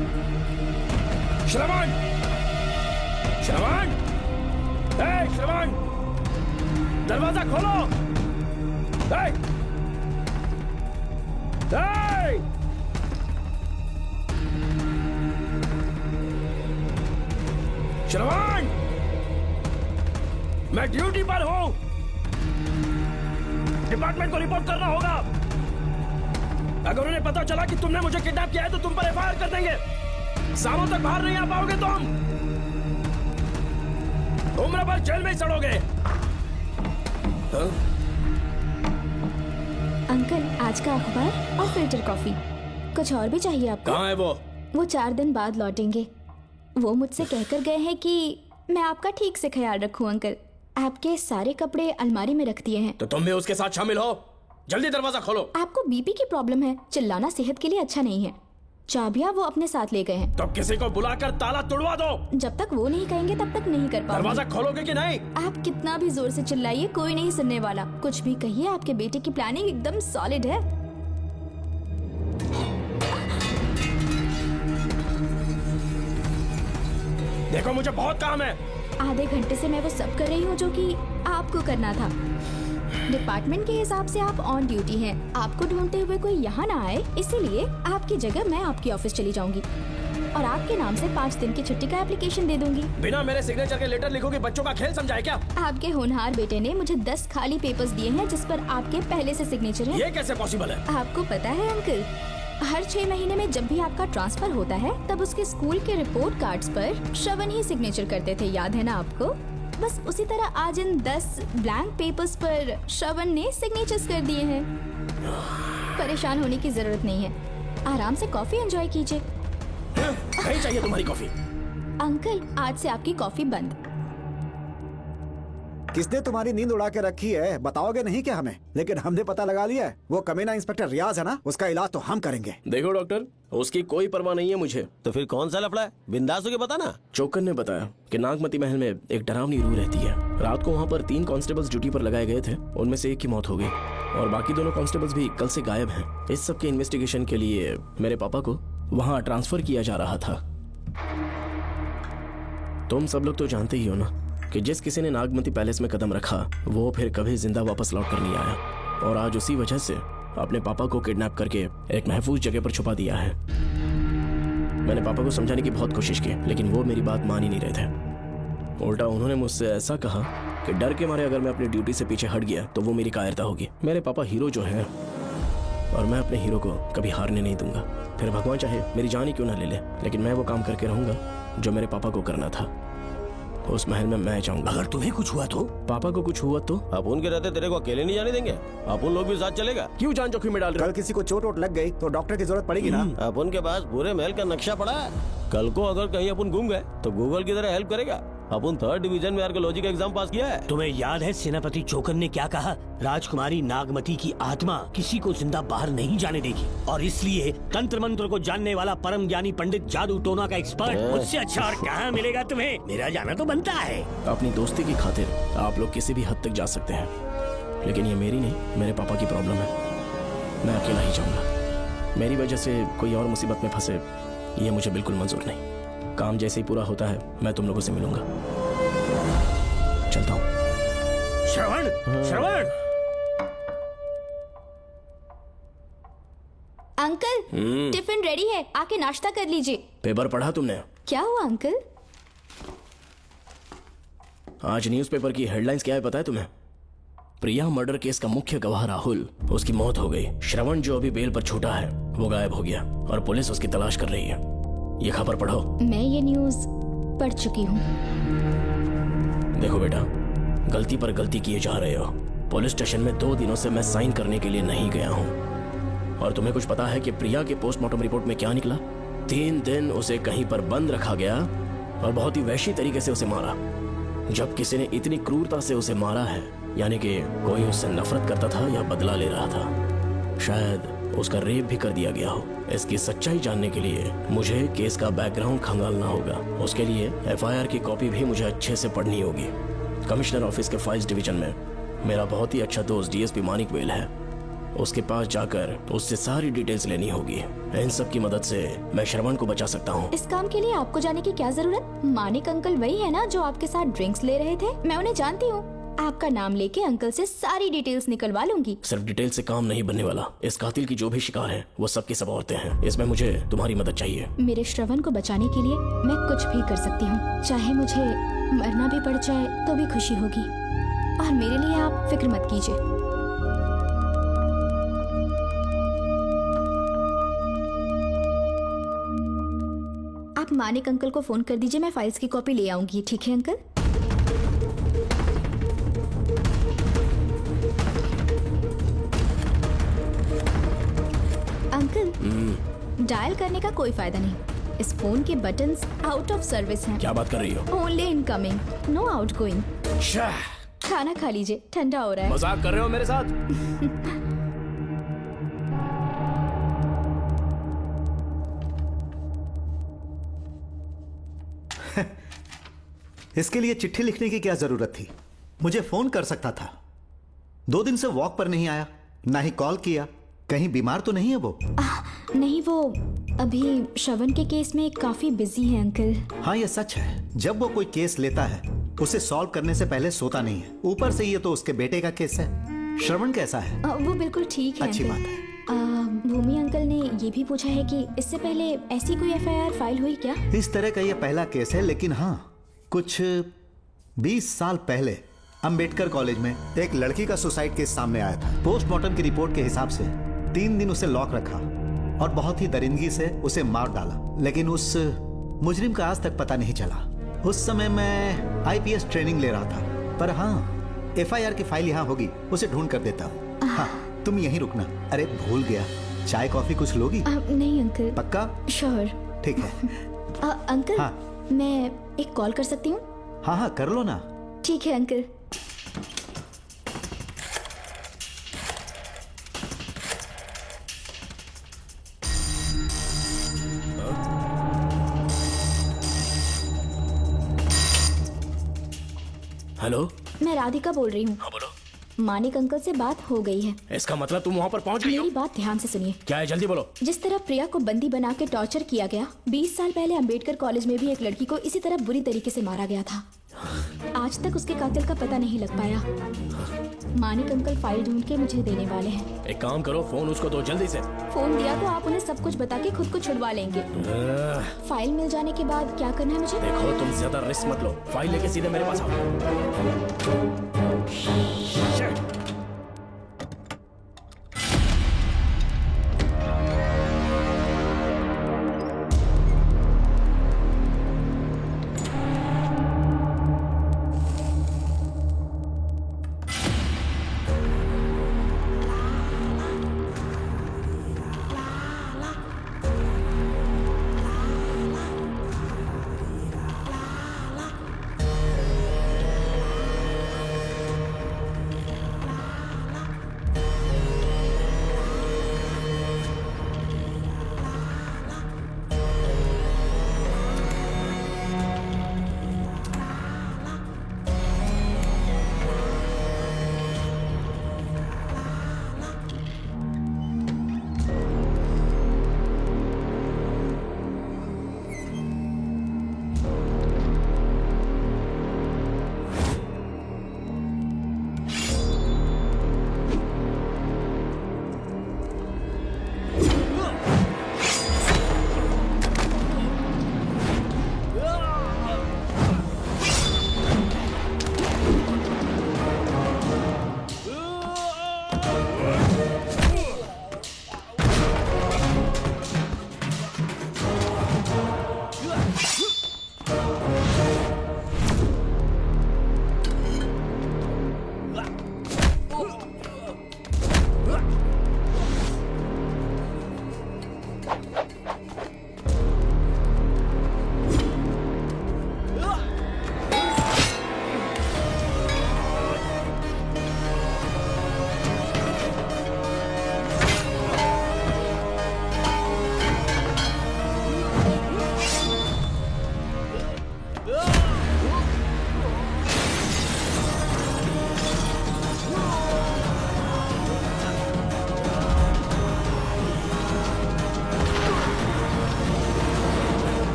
श्रवण, श्रवण, श्रवण, दरवाजा खोलो। श्रवण, मैं ड्यूटी पर हूं। डिपार्टमेंट को रिपोर्ट करना होगा। अगर उन्हें पता चला कि तुमने मुझे किडनैप किया है तो तुम पर एफआईआर कर देंगे। शामों तक बाहर नहीं आ पाओगे तुम। उम्र भर जेल में ही सड़ोगे। अंकल, आज का अखबार और फिल्टर कॉफी। कुछ और भी चाहिए आपको? कहाँ है वो? वो 4 दिन बाद लौटेंगे। वो मुझसे कहकर गए हैं कि मैं आपका ठीक से ख्याल रखूं अंकल। आपके सारे कपड़े अलमारी में रख दिए हैं। तो तुम भी उसके साथ शामिल हो। जल्दी दरवाजा खोलो। आपको बीपी की प्रॉब्लम है, चिल्लाना सेहत के लिए अच्छा नहीं है। चाबियां वो अपने साथ ले गए हैं। तो किसी को बुलाकर ताला तोड़वा दो। जब तक वो नहीं कहेंगे तब तक नहीं कर पाऊंगी। दरवाजा खोलोगे कि नहीं? आप कितना भी जोर से चिल्लाइए, कोई नहीं सुनने वाला। कुछ भी कहिए, आपके बेटे की प्लानिंग एकदम सॉलिड है। देखो, मुझे बहुत काम है। आधे घंटे से मैं वो सब कर रही हूँ जो कि आपको करना था। डिपार्टमेंट के हिसाब से आप ऑन ड्यूटी हैं। आपको ढूंढते हुए कोई यहाँ ना आए, इसीलिए आपकी जगह मैं आपकी ऑफिस चली जाऊंगी और आपके नाम से 5 दिन की छुट्टी का एप्लीकेशन दे दूंगी। बिना मेरे सिग्नेचर के लेटर लिखोगे? बच्चों का खेल समझाए क्या? आपके होनहार बेटे ने मुझे 10 खाली पेपर्स दिए हैं जिस पर आपके पहले से सिग्नेचर है। ये कैसे पॉसिबल है? आपको पता है अंकल, हर 6 महीने में जब भी आपका ट्रांसफर होता है तब उसके स्कूल के रिपोर्ट कार्ड्स पर श्रवण ही सिग्नेचर करते थे, याद है ना आपको? बस उसी तरह आज इन 10 ब्लैंक पेपर्स पर श्रवण ने सिग्नेचर्स कर दिए हैं। परेशान होने की जरूरत नहीं है, आराम से कॉफी एंजॉय कीजिए। नहीं चाहिए तुम्हारी कॉफी। अंकल, आज से आपकी कॉफी बंद। किसने तुम्हारी नींद उड़ा के रखी है? बताओगे नहीं क्या हमें? लेकिन हमने पता लगा लिया है। वो कमीना इंस्पेक्टर रियाज है ना, उसका इलाज तो हम करेंगे। देखो डॉक्टर, उसकी कोई परवाह नहीं है मुझे। तो फिर कौन सा लफड़ा है? बिंदास होके बता ना। चोकन ने बताया कि नागमती महल में एक डरावनी रूह रहती है। रात को वहाँ पर 3 कांस्टेबल्स ड्यूटी पर लगाए गए थे। उनमें से एक की मौत हो गई और बाकी दोनों कांस्टेबल्स भी कल से गायब हैं। इस सब के इन्वेस्टिगेशन के लिए मेरे पापा को वहाँ ट्रांसफर किया जा रहा था। तुम सब लोग तो जानते ही हो ना कि जिस किसी ने नागमती पैलेस में कदम रखा वो फिर कभी जिंदा वापस लौट कर नहीं आया। और आज उसी वजह से अपने पापा को किडनैप करके एक महफूज जगह पर छुपा दिया है। मैंने पापा को समझाने की बहुत कोशिश की, लेकिन वो मेरी बात मान ही नहीं रहे थे। उल्टा उन्होंने मुझसे ऐसा कहा कि डर के मारे अगर मैं अपनी ड्यूटी से पीछे हट गया तो वो मेरी कायरता होगी। मेरे पापा हीरो जो है और मैं अपने हीरो को कभी हारने नहीं दूंगा। फिर भगवान चाहे मेरी जान ही क्यों ना ले ले, लेकिन मैं वो काम करके रहूंगा जो मेरे पापा को करना था। उस महल में मैं जाऊंगा। अगर तुम्हें कुछ हुआ तो? पापा को कुछ हुआ तो? अब उनके रहते तेरे को अकेले नहीं जाने देंगे। अपन लोग भी साथ चलेगा। क्यों जान जोखिम में डाल रहे? कल किसी को चोट वोट लग गई तो डॉक्टर की जरूरत पड़ेगी ना। अपन के पास पूरे महल का नक्शा पड़ा है। कल को अगर कहीं अपन घूम गए तो गूगल की तरह हेल्प करेगा। अपन 3rd डिवीजन में आर्कियोलॉजी का एग्जाम पास किया है। तुम्हें याद है सेनापति चोकन ने क्या कहा? राजकुमारी नागमती की आत्मा किसी को जिंदा बाहर नहीं जाने देगी और इसलिए तंत्र मंत्र को जानने वाला परम ज्ञानी पंडित जादू टोना का एक्सपर्ट मुझसे अच्छा और कहाँ मिलेगा तुम्हें? मेरा जाना तो बनता है। अपनी दोस्ती की खातिर आप लोग किसी भी हद तक जा सकते हैं, लेकिन ये मेरी नहीं, मेरे पापा की प्रॉब्लम है। मैं अकेला ही जाऊंगा। मेरी वजह से कोई और मुसीबत में फंसे ये मुझे बिल्कुल मंजूर नहीं। काम जैसे ही पूरा होता है मैं तुम लोगों से मिलूंगा। चलता हूँ। श्रवण, श्रवण। अंकल, टिफिन रेडी है, आके नाश्ता कर लीजिए। पेपर पढ़ा तुमने? क्या हुआ अंकल? आज न्यूज़पेपर की हेडलाइंस क्या है पता है तुम्हें? प्रिया मर्डर केस का मुख्य गवाह राहुल, उसकी मौत हो गई। श्रवण जो अभी बेल पर छूटा है वो गायब हो गया और पुलिस उसकी तलाश कर रही है। ये खबर पढ़ो। मैं ये न्यूज़ पढ़ चुकी हूँ। देखो बेटा, गलती पर गलती किए जा रहे हो। पुलिस स्टेशन में 2 दिनों से मैं साइन करने के लिए नहीं गया हूँ। और तुम्हें कुछ पता है कि प्रिया के पोस्टमार्टम रिपोर्ट में क्या निकला? 3 दिन उसे कहीं पर बंद रखा गया और बहुत ही वैश्य तरीके से उसे मारा। जब किसी ने इतनी क्रूरता से उसे मारा है, यानी कि कोई उससे नफरत करता था या बदला ले रहा था। शायद उसका रेप भी कर दिया गया हो। इसकी सच्चाई जानने के लिए मुझे केस का बैकग्राउंड खंगालना होगा। उसके लिए एफआईआर की कॉपी भी मुझे अच्छे से पढ़नी होगी। कमिश्नर ऑफिस के फाइल्स डिवीजन में मेरा बहुत ही अच्छा दोस्त डीएसपी मानिक वेल है। उसके पास जाकर उससे सारी डिटेल्स लेनी होगी। इन सब की मदद से मैं श्रवण को बचा सकता हूँ। इस काम के लिए आपको जाने की क्या जरूरत? मानिक अंकल वही है ना जो आपके साथ ड्रिंक्स ले रहे थे? मैं उन्हें जानती हूँ। आपका नाम लेके अंकल से सारी डिटेल्स निकलवा लूंगी। सिर्फ डिटेल से काम नहीं बनने वाला। इस कातिल की जो भी शिकार है वो सबकी सब औरतें हैं। इसमें मुझे तुम्हारी मदद चाहिए। मेरे श्रवण को बचाने के लिए मैं कुछ भी कर सकती हूँ। चाहे मुझे मरना भी पड़ जाए तो भी खुशी होगी। और मेरे लिए आप फिक्र मत कीजिए। आप मानिक अंकल को फोन कर दीजिए, मैं फाइल्स की कॉपी ले आऊंगी। ठीक है अंकल? अंकल, डायल करने का कोई फायदा नहीं। इस फोन के बटन्स आउट ऑफ सर्विस हैं। क्या बात कर रही हो? Only incoming, no outgoing. खाना खा लीजिए, ठंडा हो रहा है। मजाक कर रहे हो मेरे साथ? इसके लिए चिट्ठी लिखने की क्या जरूरत थी? मुझे फोन कर सकता था। 2 दिन से वॉक पर नहीं आया, ना ही कॉल किया। कहीं बीमार तो नहीं है वो? नहीं, वो अभी श्रवण के केस में काफी बिजी है अंकल। हाँ, ये सच है। जब वो कोई केस लेता है उसे सॉल्व करने से पहले सोता नहीं है। ऊपर से ये तो उसके बेटे का केस है। श्रवण कैसा है? वो बिल्कुल ठीक है। अच्छी बात है। भूमि अंकल ने ये भी पूछा है कि इससे पहले ऐसी कोई FIR फाइल हुई क्या? इस तरह का ये पहला केस है, लेकिन हाँ, कुछ 20 साल पहले अंबेडकर कॉलेज में एक लड़की का सुसाइड केस सामने आया था। पोस्टमार्टम की रिपोर्ट के हिसाब से 3 दिन उसे लॉक रखा और बहुत ही दरिंदगी से उसे मार डाला। लेकिन उस मुजरिम का आज तक पता नहीं चला। उस समय मैं IPS ट्रेनिंग ले रहा था। पर हाँ, FIR की फाइल यहाँ होगी, उसे ढूंढ कर देता हूँ। हाँ, तुम यहीं रुकना। अरे भूल गया, चाय कॉफी कुछ लोगी? नहीं अंकल। पक्का? श्योर। ठीक है। अंकल, हाँ। मैं एक कॉल कर सकती हूँ? हाँ हाँ, कर लो ना। ठीक है अंकल। हेलो, मैं राधिका बोल रही हूँ। हाँ बोलो। मानिक अंकल से बात हो गई है। इसका मतलब तुम वहाँ पर पहुँच गई हो? मेरी बात ध्यान से सुनिए। क्या है, जल्दी बोलो। जिस तरह प्रिया को बंदी बना के टॉर्चर किया गया, 20 साल पहले अंबेडकर कॉलेज में भी एक लड़की को इसी तरह बुरी तरीके से मारा गया था। आज तक उसके कातिल का पता नहीं लग पाया। मानिक अंकल फाइल ढूंढ के मुझे देने वाले हैं। एक काम करो, फोन उसको दो जल्दी से। फोन दिया तो आप उन्हें सब कुछ बता के खुद को छुड़वा लेंगे। फाइल मिल जाने के बाद क्या करना है मुझे? देखो, तुम ज्यादा रिस्क मत लो। फाइल लेके सीधे मेरे पास आओ।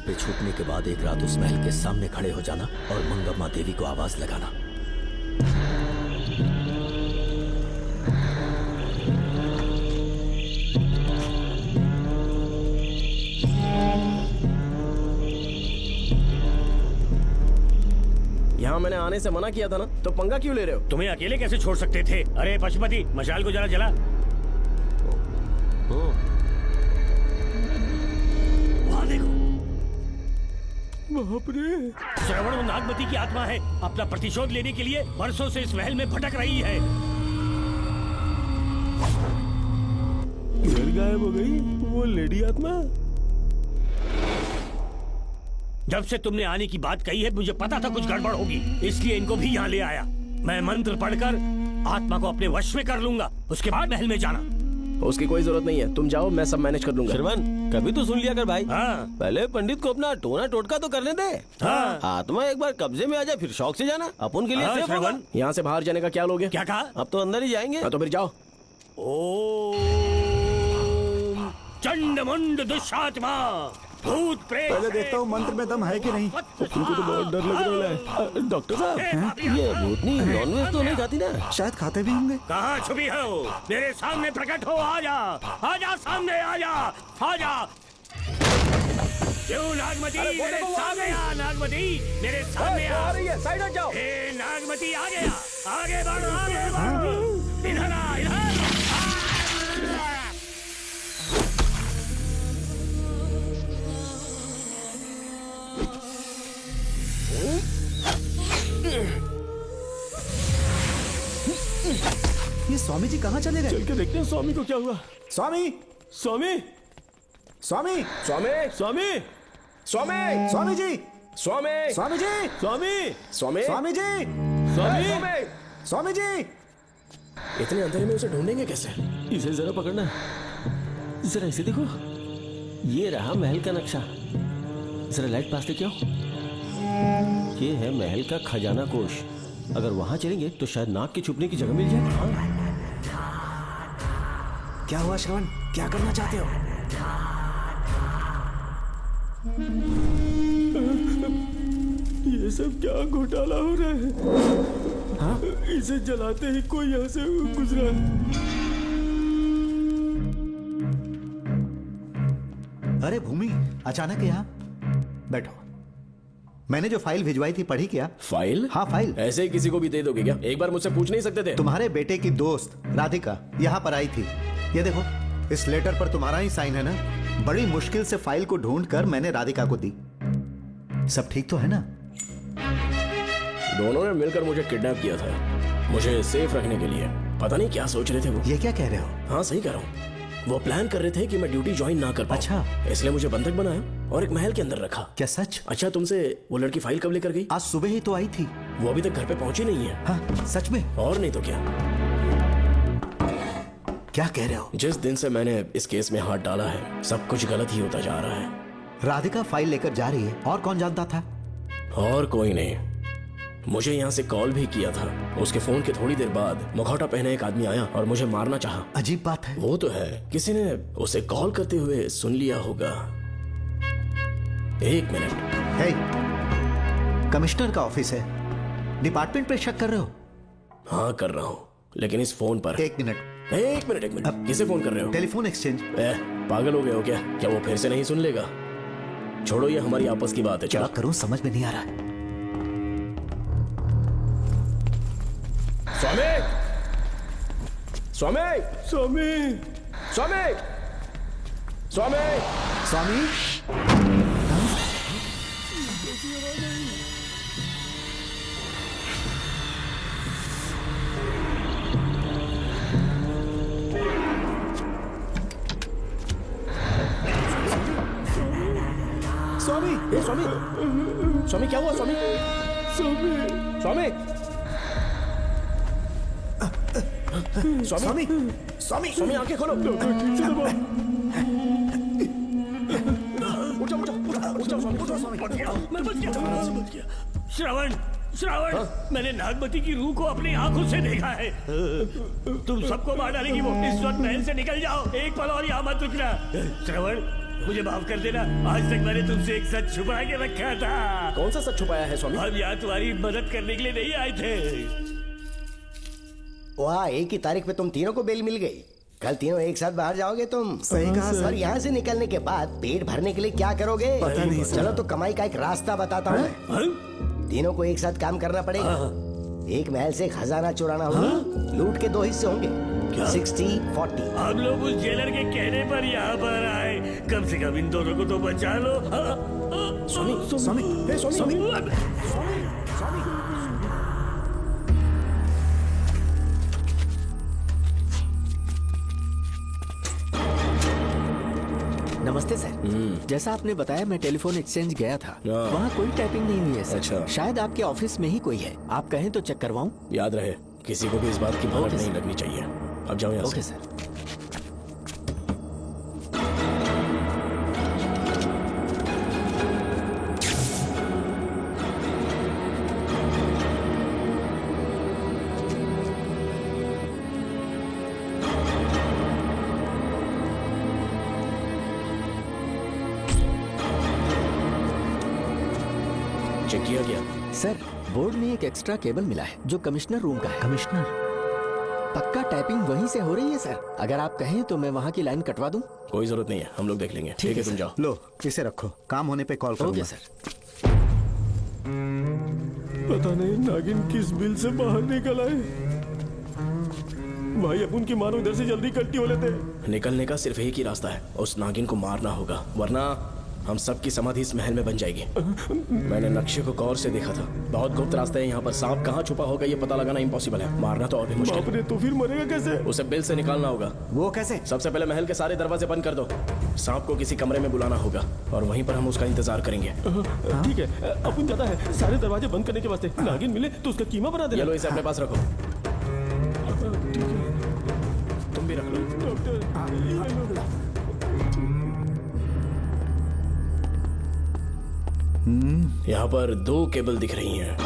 पे छूटने के बाद एक रात उस महल के सामने खड़े हो जाना और मंगम्मा देवी को आवाज लगाना। यहाँ मैंने आने से मना किया था ना, तो पंगा क्यों ले रहे हो? तुम्हें अकेले कैसे छोड़ सकते थे? अरे पशुपति, मशाल को जरा जला। वहाँ देखो। बाप रे। श्रवण वो नागमती की आत्मा है, अपना प्रतिशोध लेने के लिए वर्षों से इस महल में भटक रही है। फिर गायब हो गई वो लेडी आत्मा। जब से तुमने आने की बात कही है मुझे पता था कुछ गड़बड़ होगी, इसलिए इनको भी यहाँ ले आया। मैं मंत्र पढ़कर आत्मा को अपने वश में कर लूंगा, उसके बाद महल में जाना। उसकी कोई जरूरत नहीं है, तुम जाओ, मैं सब मैनेज कर लूंगा। श्रवण, कभी तो सुन लिया कर भाई। हाँ। पहले पंडित को अपना टोना टोटका तो करने दे। हाँ। आत्मा एक बार कब्जे में आ जाए फिर शौक से जाना, अपन के लिए हाँ, सेफ होगा। श्रवण। यहाँ से बाहर जाने का क्या लोगे? क्या कहा? अब तो अंदर ही जाएंगे। हाँ, तो फिर जाओ। ओम चंड मुंड दुष्टात्मा भूत प्रेत। पहले देखता हूँ मंत्र में दम है कि नहीं। इनको तो बहुत डर लग रहा है। डॉक्टर साहब, ये भूतनी नॉनवेज तो नहीं खाती ना? शायद खाते भी होंगे। कहाँ छुपी हो? मेरे सामने प्रकट हो, आजा, आजा सामने, आजा, आजा। क्यों नागमती, मेरे सामने आ। नागमती, मेरे सामने आ। साइड हट जाओ। ए नागमती, आ गया, आगे बढ़, आगे बढ़। इधर आ, इधर। ये स्वामी जी कहाँ चले गए? चल के देखते हैं स्वामी को क्या हुआ। स्वामी, स्वामी, स्वामी, स्वामी, स्वामी, स्वामी, स्वामी जी, स्वामी, स्वामी जी, स्वामी, स्वामी, स्वामी जी, स्वामी, स्वामी जी। इतने अंधेरे में उसे ढूंढेंगे कैसे? इसे जरा पकड़ना, जरा इसे देखो। ये रहा महल का नक्शा। जरा लाइट पास लेके आओ। ये है महल का खजाना कोष। अगर वहां चलेंगे तो शायद नाग के छुपने की जगह मिल जाए। क्या हुआ श्रवण, क्या करना चाहते हो? ये सब क्या घोटाला हो रहा है? हाँ? इसे जलाते ही कोई यहाँ से गुजरा। अरे भूमि, अचानक यहाँ बैठो। मैंने जो फाइल भिजवाई थी पढ़ी क्या? फाइल? हाँ फाइल। ऐसे ही किसी को भी दे दोगे क्या? एक बार मुझसे पूछ नहीं सकते थे? तुम्हारे बेटे की दोस्त राधिका यहाँ पर आई थी। ये देखो, इस लेटर पर तुम्हारा ही साइन है ना? बड़ी मुश्किल से फाइल को ढूंढ कर मैंने राधिका को दी। सब ठीक तो है ना? दोनों ने मिलकर मुझे किडनैप किया था, मुझे सेफ रखने के लिए। पता नहीं क्या सोच रहे थे वो। ये क्या कह रहे हो? हाँ सही कह रहा हूँ। वो प्लान कर रहे थे कि मैं ड्यूटी ज्वाइन ना कर पाऊं। अच्छा। इसलिए मुझे बंधक बनाया और एक महल के अंदर रखा। क्या सच? अच्छा, तुमसे वो लड़की फाइल कब लेकर गई? आज सुबह ही तो आई थी। वो अभी तक घर पे पहुंची नहीं है। हाँ सच में? और नहीं तो क्या। क्या कह रहे हो? जिस दिन से मैंने इस केस में हाथ डाला है सब कुछ गलत ही होता जा रहा है। राधिका फाइल लेकर जा रही है, और कौन जानता था? और कोई नहीं। मुझे यहाँ से कॉल भी किया था। उसके फोन के थोड़ी देर बाद मुखौटा पहने एक आदमी आया और मुझे मारना चाहा। अजीब बात है। वो तो है, किसी ने उसे कॉल करते हुए सुन लिया होगा। एक मिनट। हे, कमिश्नर का ऑफिस है, डिपार्टमेंट पे शक कर रहे हो? हाँ कर रहा हूँ, लेकिन इस फोन पर। एक मिनट। किसे फोन कर रहे हो? Telephone exchange. पागल हो गए हो क्या? क्या वो फिर से नहीं सुन लेगा? छोड़ो, ये हमारी आपस की बात है। क्या करूं समझ में नहीं आ रहा है। स्वामी, स्वामी, स्वामी, स्वामी, स्वामी, स्वामी। स्वामी, स्वामी, स्वामी क्या हुआ? स्वामी, स्वामी, स्वामी, स्वामी, स्वामी, स्वामी आंखें खोलो। उठो, उठो, उठो, स्वामी, उठो, स्वामी। मैं बच गया। श्रवण, श्रावण, मैंने नागमती की रूह को अपनी आंखों से देखा है। तुम सबको मार डालेगी वो। इस वक्त महल से निकल जाओ, एक पल और यहाँ मत रुकना। श्रवण, मुझे माफ कर देना। आज तक मैंने तुमसे एक सच छुपा के रखा था। कौन सा सच छुपाया है स्वामी? हम यहाँ तुम्हारी मदद करने के लिए नहीं आए थे। वाह, एक ही तारीख पे तुम तीनों को बेल मिल गई। कल तीनों एक साथ बाहर जाओगे तुम। सही कहा सर। और यहाँ से निकलने के बाद पेट भरने के लिए क्या करोगे? पता नहीं सर। चलो तो कमाई का एक रास्ता बताता हूँ मैं। तीनों को एक साथ काम करना पड़ेगा। एक महल से खजाना चुराना होगा। लूट के 2 हिस्से होंगे, 60-40। हम लोग उस जेलर के कहने पर यहाँ पर आए। कम से कम इन दोनों को तो बचा लो। स्वामी नमस्ते सर। जैसा आपने बताया मैं टेलीफोन एक्सचेंज गया था। वहाँ कोई टाइपिंग नहीं हुई है सर। अच्छा। शायद आपके ऑफिस में ही कोई है। आप कहें तो चेक करवाऊं? याद रहे, किसी को भी इस बात की भनक नहीं लगनी चाहिए। अब जाओ यहाँ से। Okay sir. चेक किया गया सर। बोर्ड में एक एक्स्ट्रा केबल मिला है जो कमिश्नर रूम का है। कमिश्नर? पक्का टाइपिंग वहीं से हो रही है सर। अगर आप कहें तो मैं वहाँ की लाइन कटवा दूं? कोई जरूरत नहीं है, हम लोग देख लेंगे। ठीक है, तुम जाओ। लो इसे रखो, काम होने पे कॉल करूंगा। Okay sir. पता नहीं नागिन किस बिल से बाहर निकल आए। भाई अपन की मानो इधर से जल्दी इकट्ठी हो लेते। निकलने का सिर्फ एक ही रास्ता है, उस नागिन को मारना होगा, वरना हम सबकी समाधि इस महल में बन जाएगी। मैंने नक्शे को गौर से देखा था। बहुत गुप्त रास्ते हैं यहाँ पर। सांप कहाँ छुपा होगा ये पता लगाना इम्पॉसिबल है। मारना तो और भी मुश्किल। बाप रे, तो फिर मरेगा कैसे? उसे बिल से निकालना होगा। वो कैसे? सबसे पहले महल के सारे दरवाजे बंद कर दो। सांप को किसी कमरे में बुलाना होगा और वहीं पर हम उसका इंतजार करेंगे। ठीक है, अपन जाता है। सारे दरवाजे बंद करने के वास्ते नागिन मिले तो उसका कीमा बना देना। ये लो, इसे अपने पास रखो। ठीक है, तुम भी रख लो। यहाँ पर 2 केबल दिख रही हैं।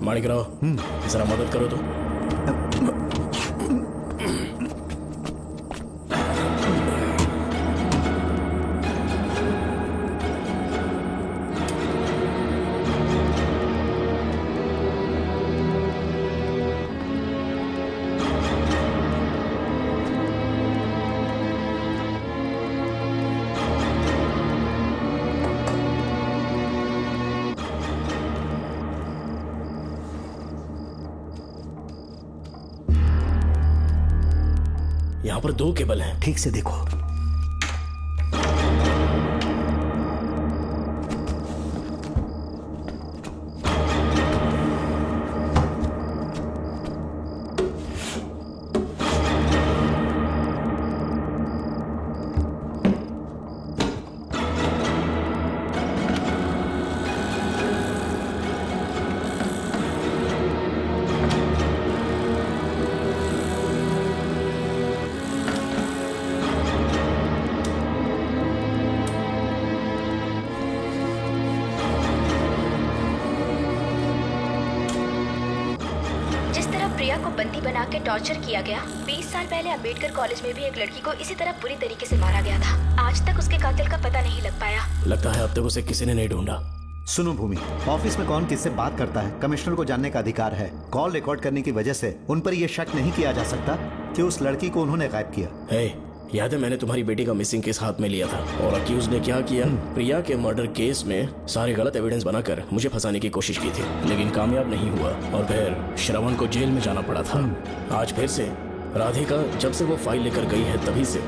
माणिकराव, जरा मदद करो तो। यहाँ पर 2 केबल हैं। ठीक से देखो। प्रिया को बंदी बना के टॉर्चर किया गया। 20 साल पहले अंबेडकर कॉलेज में भी एक लड़की को इसी तरह बुरी तरीके से मारा गया था। आज तक उसके कातिल का पता नहीं लग पाया। लगता है अब तक उसे किसी ने नहीं ढूंढा। सुनो भूमि, ऑफिस में कौन किससे बात करता है कमिश्नर को जानने का अधिकार है। कॉल रिकॉर्ड करने की वजह से उन पर यह शक नहीं किया जा सकता कि उस लड़की को उन्होंने गायब किया। हे, याद है मैंने तुम्हारी बेटी का मिसिंग केस हाथ में लिया था और अक्यूज ने क्या किया? प्रिया के मर्डर केस में सारे गलत एविडेंस बनाकर मुझे फंसाने की कोशिश की थी, लेकिन कामयाब नहीं हुआ और फिर श्रवण को जेल में जाना पड़ा था। आज फिर से राधिका जब से वो फाइल लेकर गई है तभी से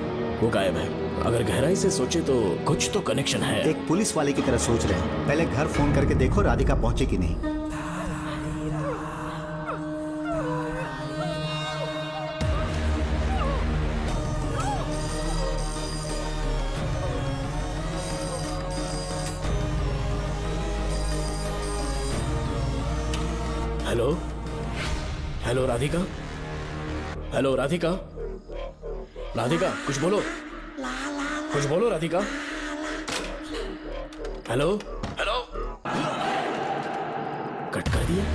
वो गायब है। अगर गहराई से सोचे तो कुछ तो कनेक्शन है। एक पुलिस वाले की तरह सोच रहे हैं। पहले घर फोन करके देखो राधिका पहुंचे कि नहीं। Hello hello Radhika, hello Radhika, Radhika कुछ बोलो, कुछ बोलो राधिका। हेलो हेलो, कट कर दिया।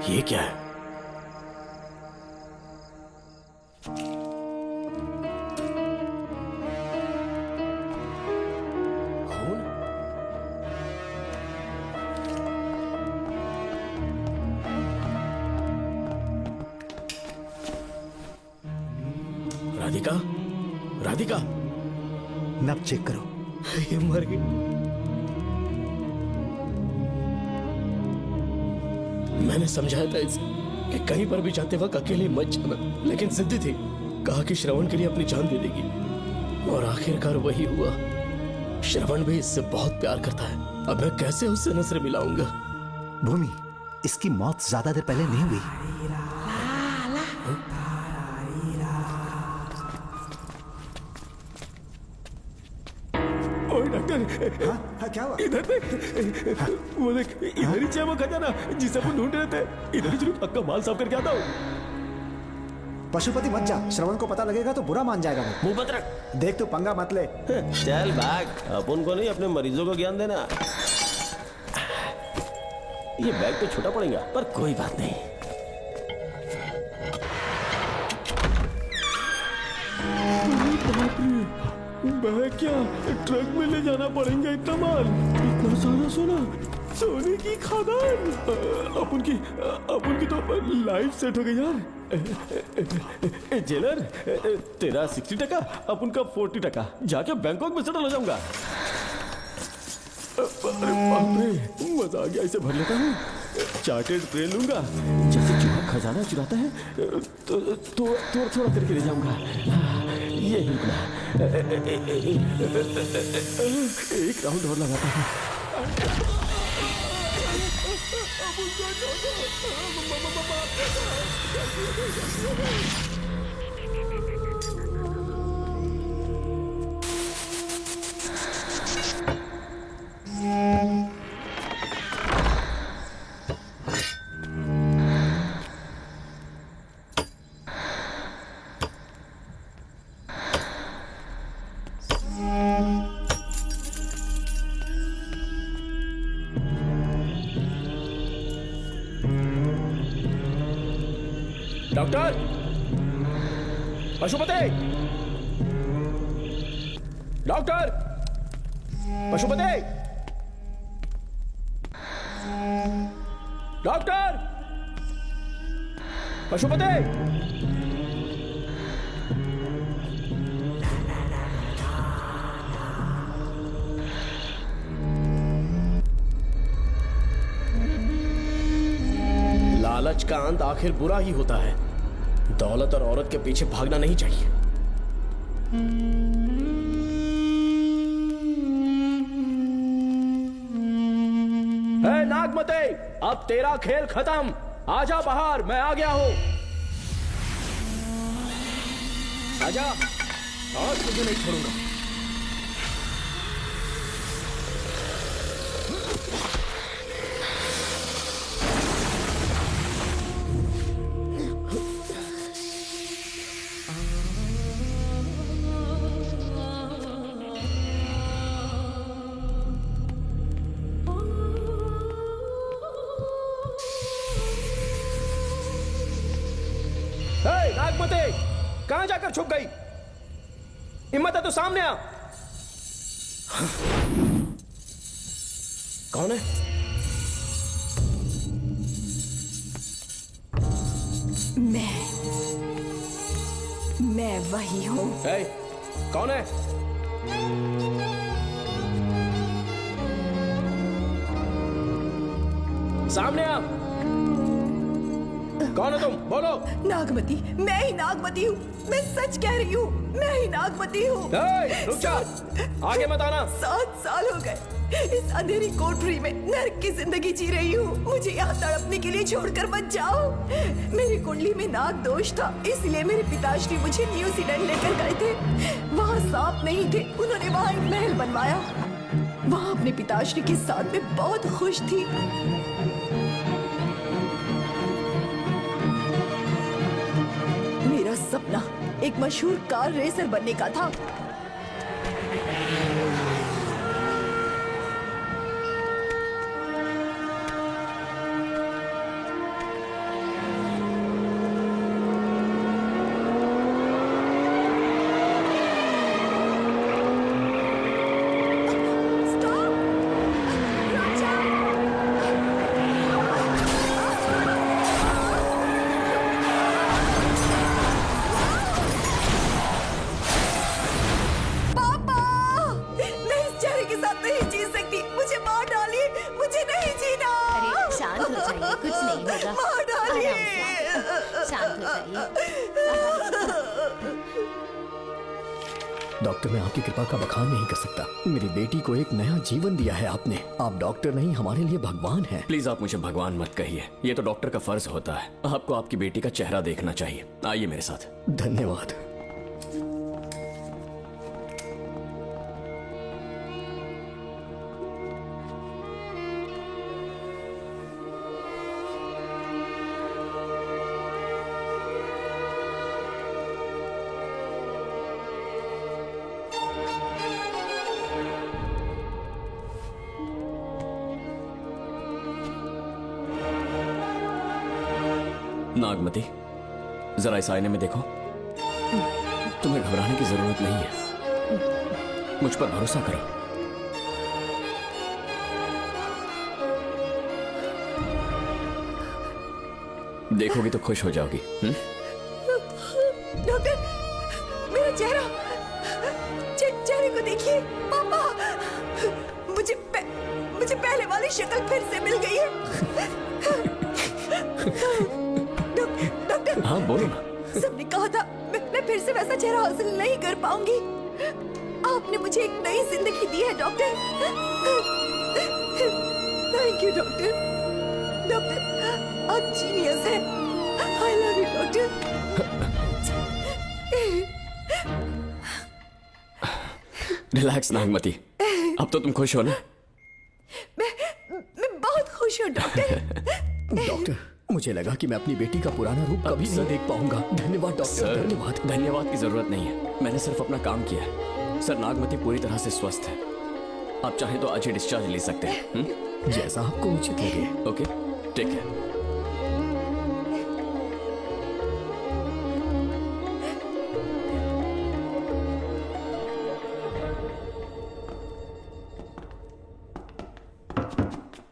ये क्या है? राधिका, राधिका, नब चेक करो। ये मर गई। मैंने समझाया था इसे कि कहीं पर भी जाते वक्त अकेले मत जाना, लेकिन जिद्दी थी। कहा कि श्रवण के लिए अपनी जान दे देगी, और आखिरकार वही हुआ। श्रवण भी इससे बहुत प्यार करता है। अब मैं कैसे उससे नजर मिलाऊंगा? भूमि, इसकी मौत ज्यादा देर पहले नहीं हुई। डॉक्टर, हाँ, क्या हुआ? इधर देख, वो देख, इधर ही वो खजाना जिसे अपन ढूंढ रहे थे। इधर ही जरूर पक्का माल साफ करके आता हूँ। पशुपति मत जा, श्रवण को पता लगेगा तो बुरा मान जाएगा वो। मुंह बंद रख। देख तू पंगा मत ले। चल भाग, अपन को नहीं अपने मरीजों को ज्ञान देना। ये बैग तो छोटा पड़ेगा, पर कोई बात नहीं। बैग क्या ट्रक में ले जाना पड़ेगा? इतना माल, इतना सारा सोना, सोने की खदान। अपन की तो लाइफ सेट हो गई यार। जेलर, तेरा 60%, अपन का 40%। जाके बैंकॉक में सेटल हो जाऊंगा। अरे बाप रे, मजा आ गया। इसे भर लेता हूँ। चार्टेड ट्रेन लूंगा। जैसे चूहा खजाना चुराता है तो थोड़ा थोड़ा करके ले जाऊंगा। ये ही रुकना। एक राउंड और लगाता हूँ। Doctor, Pashupati, doctor, Pashupati, doctor, Pashupati. लालच का अंत आखिर बुरा ही होता है। दौलत और औरत के पीछे भागना नहीं चाहिए। हे नागमते, अब तेरा खेल खत्म। आजा बाहर, मैं आ गया हूं। आजा, आज तुझे नहीं छोड़ूंगा। नागमते, कहां जाकर छुप गई? हिम्मत है तो सामने आ। कौन है? मैं वही हूं। कौन है? सामने आ। कौन हो तुम? बोलो। नागमती, मैं ही नागमती हूँ। मैं सच कह रही हूँ, मैं ही नागमती हूँ। रुक जा, आगे मत आना। 7 साल हो गए इस अंधेरी कोठरी में नर्क की जिंदगी जी रही हूँ। मुझे यहाँ तड़पने के लिए छोड़कर मत जाओ। मेरी कुंडली में नाग दोष था, इसलिए मेरे पिताश्री मुझे न्यूजीलैंड लेकर गए थे। वहाँ सांप नहीं थे, उन्होंने वहाँ एक महल बनवाया। वहाँ अपने पिताश्री के साथ में बहुत खुश थी। मेरा सपना एक मशहूर कार रेसर बनने का था। डॉक्टर, मैं आपकी कृपा का बखान नहीं कर सकता। मेरी बेटी को एक नया जीवन दिया है आपने। आप डॉक्टर नहीं, हमारे लिए भगवान हैं। प्लीज आप मुझे भगवान मत कहिए, ये तो डॉक्टर का फर्ज होता है। आपको आपकी बेटी का चेहरा देखना चाहिए। आइए मेरे साथ। धन्यवाद। नागमती, जरा इस आईने में देखो। तुम्हें घबराने की जरूरत नहीं है, मुझ पर भरोसा करो। देखोगी तो खुश हो जाओगी। डॉक्टर, मेरा चेहरा, चेहरे को देखिए। पापा, मुझे पहले वाली शक्ल फिर से मिल गई है। डॉक्टर, हाँ बोलो ना। सबने कहा था मैं फिर से वैसा चेहरा हासिल नहीं कर पाऊंगी। आपने मुझे एक नई जिंदगी दी है doctor. Thank you doctor. Doctor, आप जीनियस हैं। I love you doctor. Relax Nagmati, अब तो तुम खुश हो ना? मैं बहुत खुश हूँ डॉक्टर। डॉक्टर, मुझे लगा कि मैं अपनी बेटी का पुराना रूप कभी नहीं देख पाऊंगा। धन्यवाद डॉक्टर, धन्यवाद। धन्यवाद की जरूरत नहीं है, मैंने सिर्फ अपना काम किया है। सर, नागमती पूरी तरह से स्वस्थ है। आप चाहें तो आज ही डिस्चार्ज ले सकते हैं। जैसा आपको उचित लगे। Okay, take care.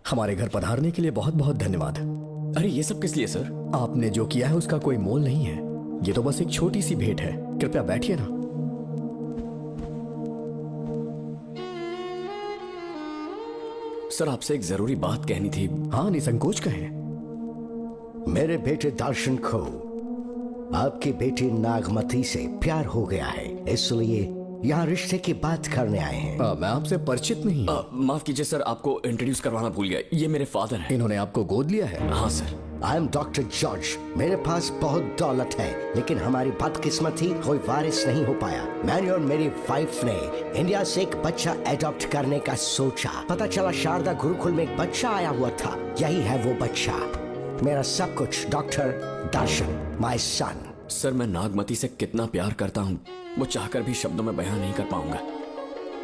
हमारे घर पधारने के लिए बहुत बहुत धन्यवाद। अरे ये सब किस लिए सर? आपने जो किया है उसका कोई मोल नहीं है। ये तो बस एक छोटी सी भेंट है। कृपया बैठिए ना। सर, आपसे एक जरूरी बात कहनी थी। हाँ, निसंकोच कहें। मेरे बेटे दर्शन को आपकी बेटी नागमती से प्यार हो गया है, इसलिए यहाँ रिश्ते की बात करने आए हैं। मैं आपसे परिचित नहीं। माफ कीजिए सर, आपको इंट्रोड्यूस करवाना भूल गया। ये मेरे फादर हैं। इन्होंने आपको गोद लिया है? हाँ sir. I am doctor George. मेरे पास बहुत दौलत है, लेकिन हमारी बदकिस्मती कोई वारिस नहीं हो पाया। मैंने और मेरी वाइफ ने इंडिया से एक बच्चा एडॉप्ट करने का सोचा। पता चला शारदा गुरुकुल में एक बच्चा आया हुआ था। यही है वो बच्चा, मेरा सब कुछ। Doctor Darshan, my son. Sir, मैं नागमती से कितना प्यार करता हूँ वो चाहकर भी शब्दों में बयान नहीं कर पाऊंगा।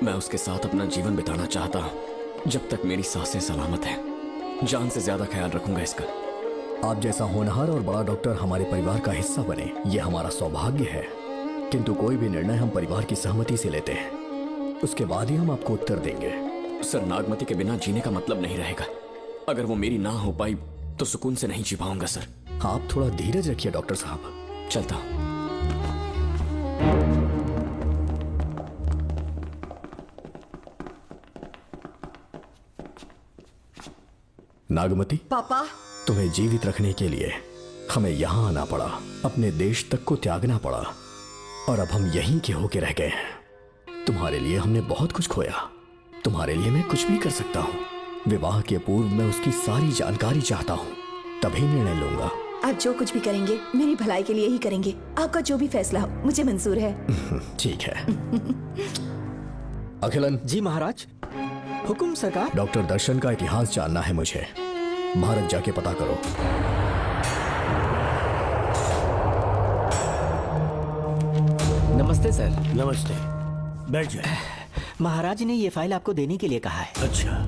मैं उसके साथ अपना जीवन बिताना चाहता हूँ जब तक मेरी सांसें सलामत हैं। जान से ज्यादा ख्याल रखूंगा इसका। आप जैसा होनहार और बड़ा डॉक्टर हमारे परिवार का हिस्सा बने, ये हमारा सौभाग्य है। किंतु कोई भी निर्णय हम परिवार की सहमति से लेते हैं, उसके बाद ही हम आपको उत्तर देंगे। सर, नागमती के बिना जीने का मतलब नहीं रहेगा। अगर वो मेरी ना हो पाई तो सुकून से नहीं जी पाऊंगा सर। आप थोड़ा धीरज रखिए डॉक्टर साहब। चलता हूं। नागमती, पापा, तुम्हें जीवित रखने के लिए हमें यहाँ आना पड़ा, अपने देश तक को त्यागना पड़ा, और अब हम यहीं के होके रह गए हैं। तुम्हारे लिए हमने बहुत कुछ खोया, तुम्हारे लिए मैं कुछ भी कर सकता हूँ। विवाह के पूर्व मैं उसकी सारी जानकारी चाहता हूँ, तभी निर्णय लूंगा। आप जो कुछ भी करेंगे मेरी भलाई के लिए ही करेंगे। आपका जो भी फैसला हो मुझे मंजूर है। ठीक है। अखिलन। जी महाराज। हुकुम सरकार। डॉक्टर दर्शन का इतिहास जानना है मुझे। भारत जाके पता करो। नमस्ते सर। नमस्ते, बैठ जाए। महाराज ने ये फाइल आपको देने के लिए कहा है। अच्छा,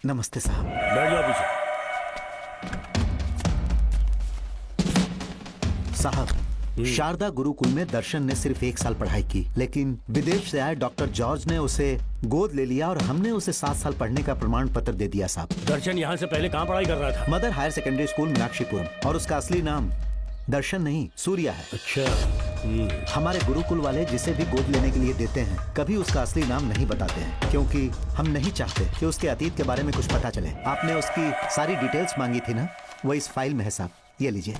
नमस्ते साहब। बैठ जाओ पीछे। साहब, शारदा गुरुकुल में दर्शन ने सिर्फ 1 साल पढ़ाई की, लेकिन विदेश से आए डॉक्टर जॉर्ज ने उसे गोद ले लिया और हमने उसे 7 साल पढ़ने का प्रमाण पत्र दे दिया साहब। दर्शन यहाँ से पहले कहाँ पढ़ाई कर रहा था? Mother higher secondary school Meenakshipuram, और उसका असली नाम दर्शन नहीं सूर्या है। अच्छा। हमारे गुरुकुल वाले जिसे भी गोद लेने के लिए देते हैं कभी उसका असली नाम नहीं बताते हैं, क्योंकि हम नहीं चाहते कि उसके अतीत के बारे में कुछ पता चले। आपने उसकी सारी डिटेल्स मांगी थी ना, वो इस फाइल में है साहब, ये लीजिए।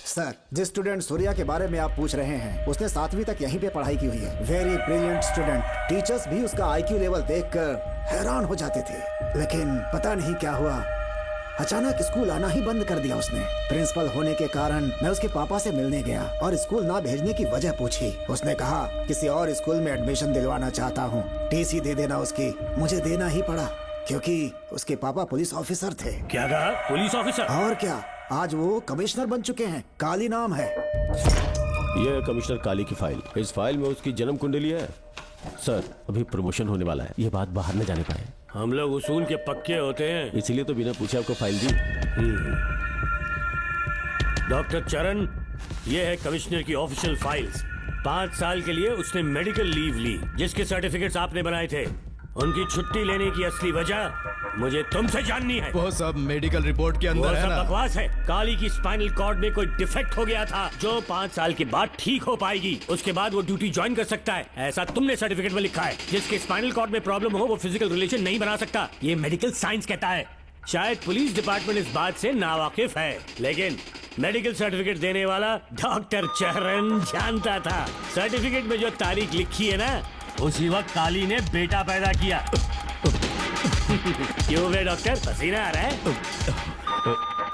सर, जिस स्टूडेंट सूर्या के बारे में आप पूछ रहे हैं उसने 7वीं तक यहीं पे पढ़ाई की हुई है। Very brilliant student. टीचर्स भी उसका IQ लेवल देखकर हैरान हो जाते थे, लेकिन पता नहीं क्या हुआ, अचानक स्कूल आना ही बंद कर दिया उसने। प्रिंसिपल होने के कारण मैं उसके पापा से मिलने गया और स्कूल ना भेजने की वजह पूछी। उसने कहा किसी और स्कूल में एडमिशन दिलवाना चाहता हूँ, TC दे देना उसकी। मुझे देना ही पड़ा क्योंकि उसके पापा पुलिस ऑफिसर थे। क्या कहा? Police officer? और क्या, आज वो कमिश्नर बन चुके हैं। काली नाम है। यह है कमिश्नर काली की फाइल। इस फाइल में उसकी जन्म कुंडली है। सर, अभी प्रमोशन होने वाला है, ये बात बाहर न जाने पाए। हम लोग उसूल के पक्के होते हैं, इसीलिए तो बिना पूछे आपको फाइल दी। डॉक्टर चरण, ये है कमिश्नर की ऑफिशियल फाइल्स। 5 साल के लिए उसने मेडिकल लीव ली, जिसके सर्टिफिकेट्स आपने बनाए थे। उनकी छुट्टी लेने की असली वजह मुझे तुमसे जाननी है। वो सब मेडिकल रिपोर्ट के अंदर है ना? बकवास है। काली की स्पाइनल कॉर्ड में कोई डिफेक्ट हो गया था जो 5 साल के बाद ठीक हो पाएगी। उसके बाद वो ड्यूटी ज्वाइन कर सकता है, ऐसा तुमने सर्टिफिकेट में लिखा है। जिसके स्पाइनल कॉर्ड में प्रॉब्लम हो वो फिजिकल रिलेशन नहीं बना सकता, ये मेडिकल साइंस कहता है। शायद पुलिस डिपार्टमेंट इस बात से नावाकिफ है, लेकिन मेडिकल सर्टिफिकेट देने वाला डॉक्टर चरण जानता था। सर्टिफिकेट में जो तारीख लिखी है ना, उसी वक्त काली ने बेटा पैदा किया। क्यों बे डॉक्टर, पसीना आ रहा है?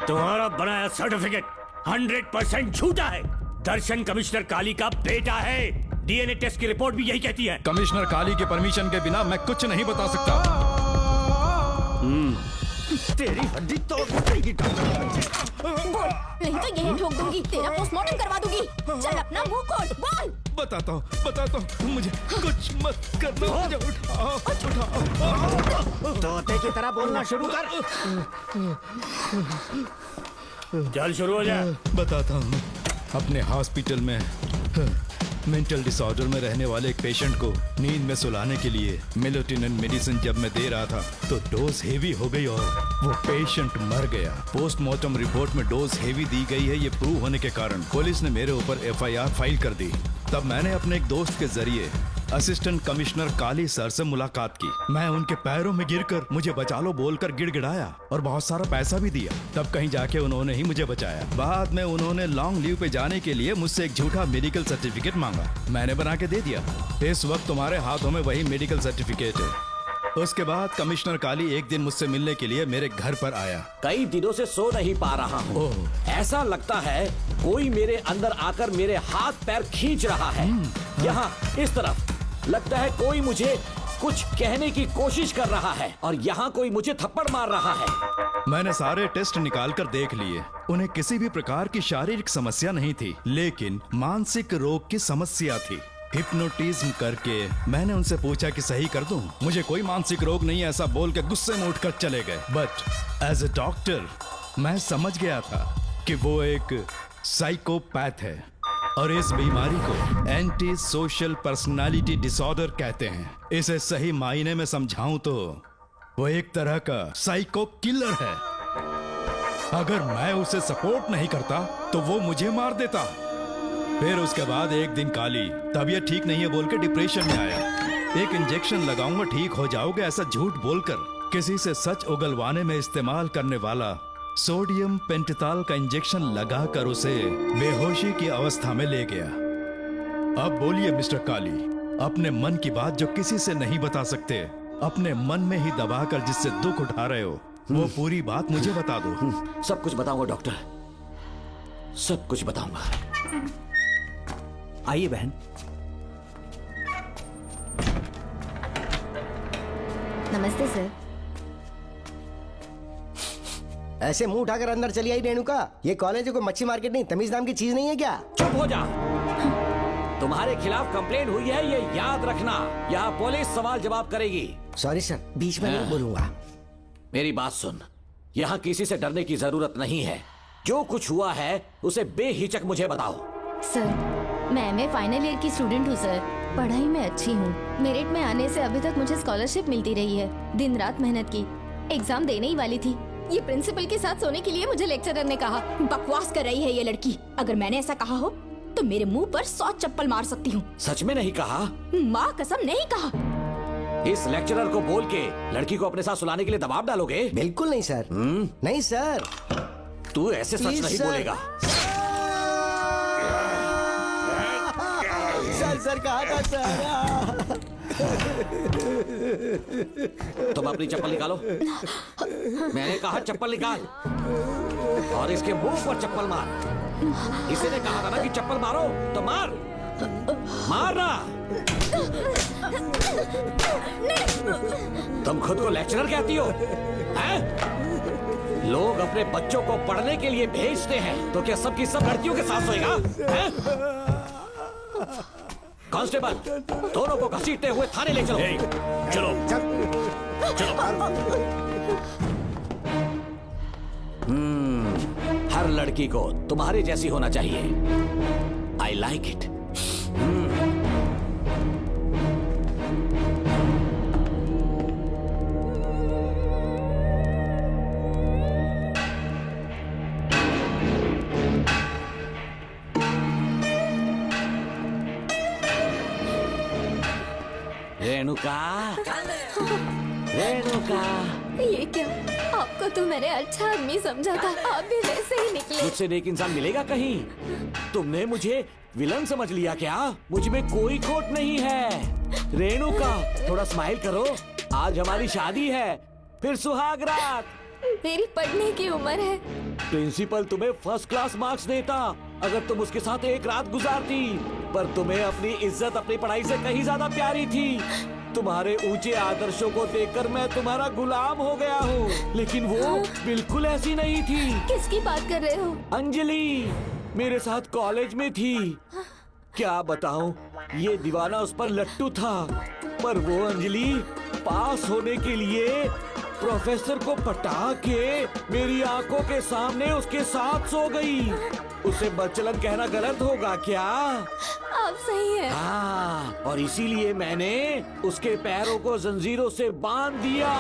तुम्हारा बनाया सर्टिफिकेट 100% झूठा है। दर्शन कमिश्नर काली का बेटा है। DNA टेस्ट की रिपोर्ट भी यही कहती है। कमिश्नर काली के परमिशन के बिना मैं कुछ नहीं बता सकता। तेरी हड्डी तोड़ देगी नहीं तो यही ठोक दूंगी, तेरा पोस्टमार्टम करवा दूंगी। चल अपना मुंह खोल, बोल। बताता हूँ, मुझे कुछ मत करना, मुझे उठाओ। तोते की तरह बोलना शुरू कर। चल शुरू हो जा। बताता हूँ, अपने हॉस्पिटल में मेंटल डिसऑर्डर में रहने वाले एक पेशेंट को नींद में सुलाने के लिए मेलेटोनिन मेडिसिन जब मैं दे रहा था तो डोज हेवी हो गई और वो पेशेंट मर गया। पोस्टमार्टम रिपोर्ट में डोज हेवी दी गई है, ये प्रूव होने के कारण पुलिस ने मेरे ऊपर FIR फाइल कर दी। तब मैंने अपने एक दोस्त के जरिए असिस्टेंट कमिश्नर काली सर से मुलाकात की। मैं उनके पैरों में गिरकर मुझे बचा लो बोलकर गिड़गिड़ाया और बहुत सारा पैसा भी दिया। तब कहीं जाके उन्होंने ही मुझे बचाया। बाद में उन्होंने लॉन्ग लीव पे जाने के लिए मुझसे एक झूठा मेडिकल सर्टिफिकेट मांगा, मैंने बना के दे दिया। इस वक्त तुम्हारे हाथों में वही मेडिकल सर्टिफिकेट है। उसके बाद कमिश्नर काली एक दिन मुझसे मिलने के लिए मेरे घर पर आया। कई दिनों से सो नहीं पा रहा हूँ। ऐसा लगता है कोई मेरे अंदर आकर मेरे हाथ पैर खींच रहा है। यहाँ इस तरफ लगता है कोई मुझे कुछ कहने की कोशिश कर रहा है और यहाँ कोई मुझे थप्पड़ मार रहा है। मैंने सारे टेस्ट निकाल कर देख लिए, उन्हें किसी भी प्रकार की शारीरिक समस्या नहीं थी, लेकिन मानसिक रोग की समस्या थी। हिप्नोटिज्म करके मैंने उनसे पूछा कि सही कर दूं। मुझे कोई मानसिक रोग नहीं है ऐसा बोल के गुस्से में उठकर चले गए। बट एज ए डॉक्टर मैं समझ गया था कि वो एक साइकोपैथ है और इस बीमारी को एंटी सोशल पर्सनालिटी डिसऑर्डर कहते हैं। इसे सही मायने में समझाऊं तो वो एक तरह का साइको किलर है। अगर मैं उसे सपोर्ट नहीं करता तो वो मुझे मार देता। फिर उसके बाद एक दिन काली तबीयत ठीक नहीं है बोल के डिप्रेशन में आया। एक इंजेक्शन लगाऊंगा ठीक हो जाओगे ऐसा झूठ बोलकर किसी से सच उगलवाने में इस्तेमाल करने वाला सोडियम पेंटथॉल का इंजेक्शन लगाकर उसे बेहोशी की अवस्था में ले गया। अब बोलिए मिस्टर काली, अपने मन की बात जो किसी से नहीं बता सकते, अपने मन में ही दबाकर जिससे दुख उठा रहे हो, वो पूरी बात मुझे बता दो। सब कुछ बताऊंगा डॉक्टर, सब कुछ बताऊंगा। आइए बहन। नमस्ते सर। ऐसे मुंह उठाकर अंदर चली आई रेणुका। ये कॉलेज कोई मच्छी मार्केट नहीं, तमीज नाम की चीज नहीं है क्या? चुप हो जा। तुम्हारे खिलाफ कंप्लेंट हुई है, ये याद रखना। यहाँ पुलिस सवाल जवाब करेगी। सॉरी सर, बीच में नहीं बोलूंगा। मेरी बात सुन, यहाँ किसी से डरने की जरूरत नहीं है। जो कुछ हुआ है उसे बेहिचक मुझे बताओ। सर, मैं एमए फाइनल ईयर की स्टूडेंट हूँ सर। पढ़ाई में अच्छी हूँ। मेरिट में आने से अभी तक मुझे स्कॉलरशिप मिलती रही है। दिन रात मेहनत की, एग्जाम देने ही वाली थी। ये प्रिंसिपल के साथ सोने के लिए मुझे लेक्चरर ने कहा। बकवास कर रही है ये लड़की। अगर मैंने ऐसा कहा हो तो मेरे मुंह पर 100 चप्पल मार सकती हूँ। सच में नहीं कहा? माँ कसम नहीं कहा। इस लेक्चरर को बोल के लड़की को अपने साथ सुलाने के लिए दबाव डालोगे? बिल्कुल नहीं सर। नहीं सर। तू ऐसे सच नहीं बोलेगा। सर कहा था सर। तुम अपनी चप्पल निकालो। मैंने कहा चप्पल निकाल और इसके मुंह पर चप्पल मार। इसी ने कहा था ना कि चप्पल मारो तो मार। मारना। तुम खुद को लेक्चरर कहती हो हैं? लोग अपने बच्चों को पढ़ने के लिए भेजते हैं तो क्या सबकी सब लड़कियों के साथ सोएगा? कांस्टेबल, दोनों को घसीटते हुए थाने ले चलो। चलो हर लड़की को तुम्हारे जैसी होना चाहिए। I like it. Renuka, Renuka. ये क्या? आपको तो मैंने अच्छा आदमी समझा था, आप भी वैसे ही निकले। मुझसे नेक इंसान मिलेगा कहीं? तुमने मुझे विलन समझ लिया क्या? मुझ में कोई खोट नहीं है। रेणुका, थोड़ा स्माइल करो। आज हमारी शादी है, फिर सुहाग रात। मेरी पढ़ने की उम्र है। प्रिंसिपल तुम्हें फर्स्ट क्लास मार्क्स देता अगर तुम उसके साथ एक रात गुजारती, पर तुम्हें अपनी इज्जत अपनी पढ़ाई से कहीं ज्यादा प्यारी थी। तुम्हारे ऊंचे आदर्शों को देखकर मैं तुम्हारा गुलाम हो गया हूँ, लेकिन वो बिल्कुल ऐसी नहीं थी। किसकी बात कर रहे हो? अंजलि मेरे साथ कॉलेज में थी। क्या बताऊं, ये दीवाना उस पर लट्टू था, पर वो अंजलि पास होने के लिए प्रोफेसर को पटा के मेरी आंखों के सामने उसके साथ सो गई। उसे बदचलन कहना गलत होगा क्या? आप सही है। हाँ, और इसीलिए मैंने उसके पैरों को जंजीरों से बांध दिया,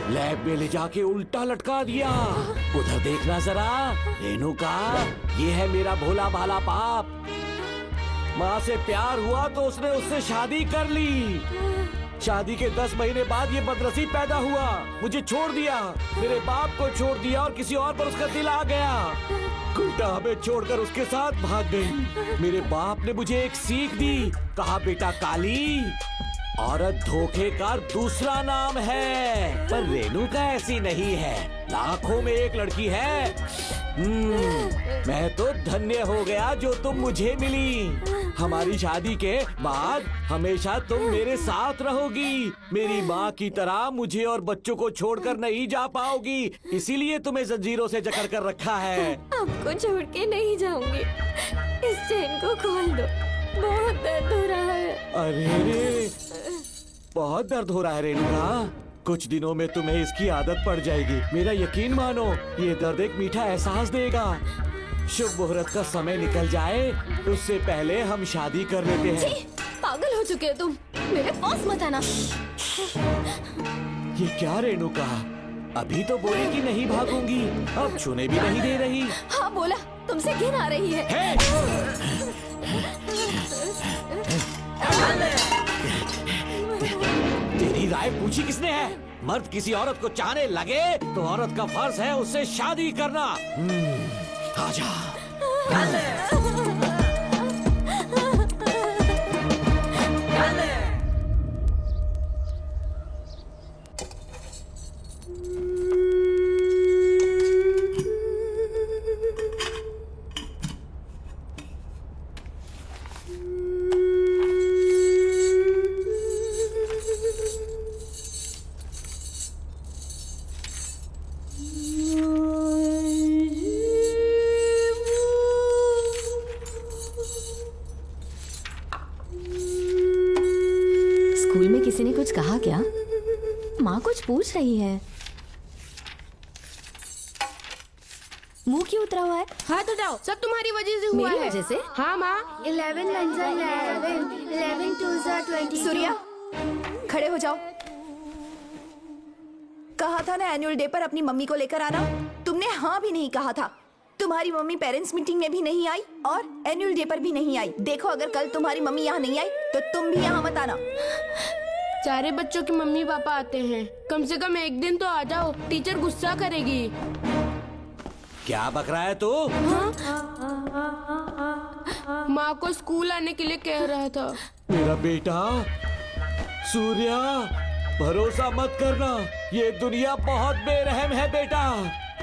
लैब में ले जाके उल्टा लटका दिया। उधर देखना जरा रेणुका, ये है मेरा भोला भाला पाप। माँ से प्यार हुआ तो उसने उससे शादी कर ली। शादी के 10 महीने बाद ये बदनसीब पैदा हुआ, मुझे छोड़ दिया, मेरे बाप को छोड़ दिया और किसी और पर उसका दिल आ गया। उल्टा हमें छोड़कर उसके साथ भाग गई। मेरे बाप ने मुझे एक सीख दी, कहा बेटा काली, औरत धोखे का दूसरा नाम है, पर रेणुका ऐसी नहीं है। लाखों में एक लड़की है। मैं तो धन्य हो गया जो तुम मुझे मिली। हमारी शादी के बाद हमेशा तुम मेरे साथ रहोगी। मेरी माँ की तरह मुझे और बच्चों को छोड़कर नहीं जा पाओगी, इसीलिए तुम्हें जंजीरों से जकड़ कर रखा है। आपको छोड़ के नहीं जाऊंगी। इस चेन को खोल दो, बहुत दर्द हो रहा है। अरे बहुत दर्द हो रहा है रेणुका। कुछ दिनों में तुम्हें इसकी आदत पड़ जाएगी। मेरा यकीन मानो, ये दर्द एक मीठा एहसास देगा। शुभ मुहूर्त का समय निकल जाए उससे पहले हम शादी कर लेते हैं। पागल हो चुके हो तुम, मेरे पास मत आना। ये क्या रेणुका, अभी तो बोले कि नहीं भागूंगी, अब छूने भी नहीं दे रही। हाँ बोला, तुमसे घिन आ रही है। राय पूछी किसने है? मर्द किसी औरत को चाहने लगे तो औरत का फर्ज है उससे शादी करना। आजा। स्कूल में किसी ने कुछ कहा क्या? माँ कुछ पूछ रही है। मुंह क्यों उतरा हुआ है? हाथ उठाओ, सब तुम्हारी वजह से हुआ मेरी है। वजह से? हाँ माँ। 11 1 11 2 22। सूर्या, खड़े हो जाओ। कहा था ना एनुअल डे पर अपनी मम्मी को लेकर आना। तुमने हाँ भी नहीं कहा था। तुम्हारी मम्मी पेरेंट्स मीटिंग में भी नहीं आई और एनुअल डे पर भी नहीं आई। देखो, अगर कल तुम्हारी मम्मी यहाँ नहीं आई तो तुम भी यहाँ मत आना। सारे बच्चों के मम्मी पापा आते हैं, कम से कम एक दिन तो आ जाओ, टीचर गुस्सा करेगी। क्या बक रहा है तू? माँ को स्कूल आने के लिए कह रहा था। मेरा बेटा सूर्या, भरोसा मत करना, ये दुनिया बहुत बेरहम है बेटा।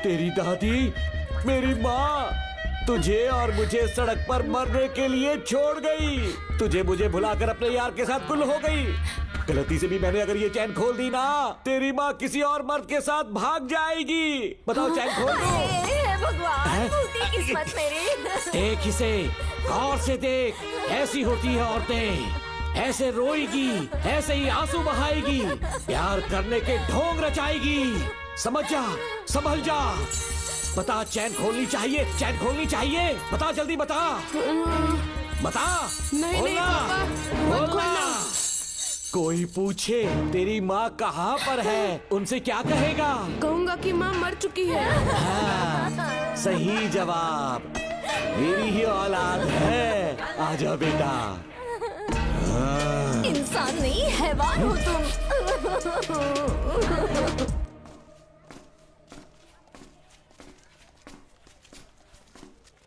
तेरी दादी, मेरी माँ तुझे और मुझे सड़क पर मरने के लिए छोड़ गई। तुझे मुझे भुलाकर अपने यार के साथ गुल हो गई। गलती से भी मैंने अगर ये चैन खोल दी ना, तेरी माँ किसी और मर्द के साथ भाग जाएगी। बताओ, चैन खोल दो। भगवान, टूटी किस्मत मेरी। देख इसे, गौर से देख। ऐसी होती है औरतें, ऐसे रोएगी, ऐसे ही आंसू बहाएगी, प्यार करने के ढोंग रचाएगी। समझ जा, संभल जा। बता, चैन खोलनी चाहिए, चैन खोलनी चाहिए। बता, जल्दी बता, बता। नहीं नहीं पापा, मत खोलना। कोई पूछे तेरी माँ कहाँ पर है, उनसे क्या कहेगा? कहूँगा कि माँ मर चुकी है। हाँ, सही जवाब। मेरी ही औलाद है। आजा बेटा। इंसान नहीं, हैवान हो तुम।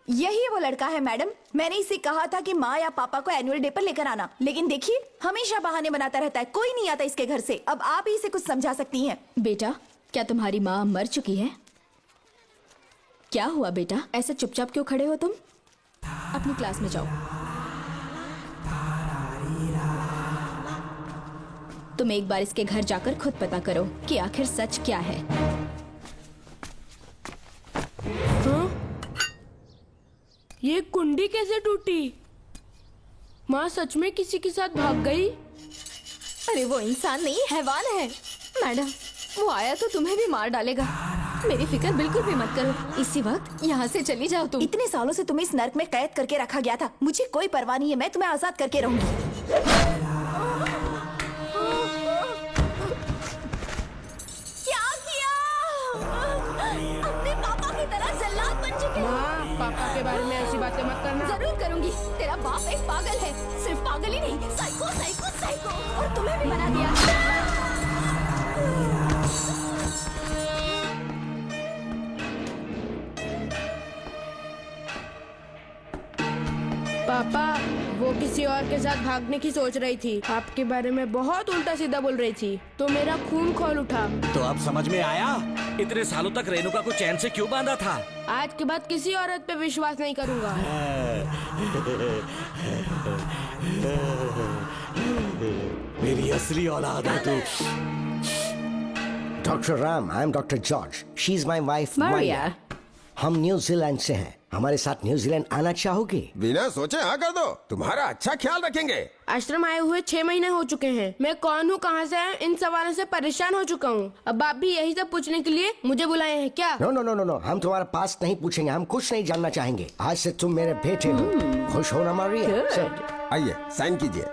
यही वो लड़का है मैडम। मैंने इसे कहा था कि माँ या पापा को एनुअल डे पर लेकर आना, लेकिन देखिए हमेशा बहाने बनाता रहता है। कोई नहीं आता इसके घर से। अब आप ही इसे कुछ समझा सकती हैं। बेटा, क्या तुम्हारी माँ मर चुकी है? क्या हुआ बेटा, ऐसे चुपचाप क्यों खड़े हो तुम? अपनी क्लास में जाओ। तुम एक बार इसके घर जाकर खुद पता करो कि आखिर सच क्या है। हाँ? ये कुंडी कैसे टूटी? माँ सच में किसी के साथ भाग गई? अरे वो इंसान नहीं, हैवान है। मैडम, वो आया तो तुम्हें भी मार डालेगा। मेरी फिक्र बिल्कुल भी मत करो। इसी वक्त यहाँ से चली जाओ तुम। इतने सालों से तुम्हें इस नर्क में कैद करके रखा गया था। मुझे कोई परवाह नहीं है, मैं तुम्हें आजाद करके रहूंगी। पापा के बारे में ऐसी बातें मत करना। जरूर करूंगी। तेरा बाप एक पागल है, सिर्फ पागल ही नहीं, साइको साइको साइको। और तुम्हें भी बना दिया। पापा, वो किसी और के साथ भागने की सोच रही थी। आपके बारे में बहुत उल्टा सीधा बोल रही थी, तो मेरा खून खौल उठा। तो अब समझ में आया इतने सालों तक रेणुका को चैन से क्यों बांधा था। आज के बाद किसी औरत पे विश्वास नहीं करूंगा। मेरी असली औलाद है तू। Doctor Ram, I am doctor George. She is my wife Maria. हम न्यूजीलैंड से हैं। हमारे साथ न्यूजीलैंड आना चाहोगे? बिना सोचे हाँ कर दो, तुम्हारा अच्छा ख्याल रखेंगे। आश्रम आए हुए 6 महीने हो चुके हैं। मैं कौन हूँ, कहाँ से आया, इन सवालों से परेशान हो चुका हूँ। अब आप भी यही सब पूछने के लिए मुझे बुलाए हैं क्या? No no no no no, हम तुम्हारा पास्ट नहीं पूछेंगे, हम कुछ नहीं जानना चाहेंगे। आज से तुम मेरे बेटे हो। खुश हो ना मारिया? आइए साइन कीजिए।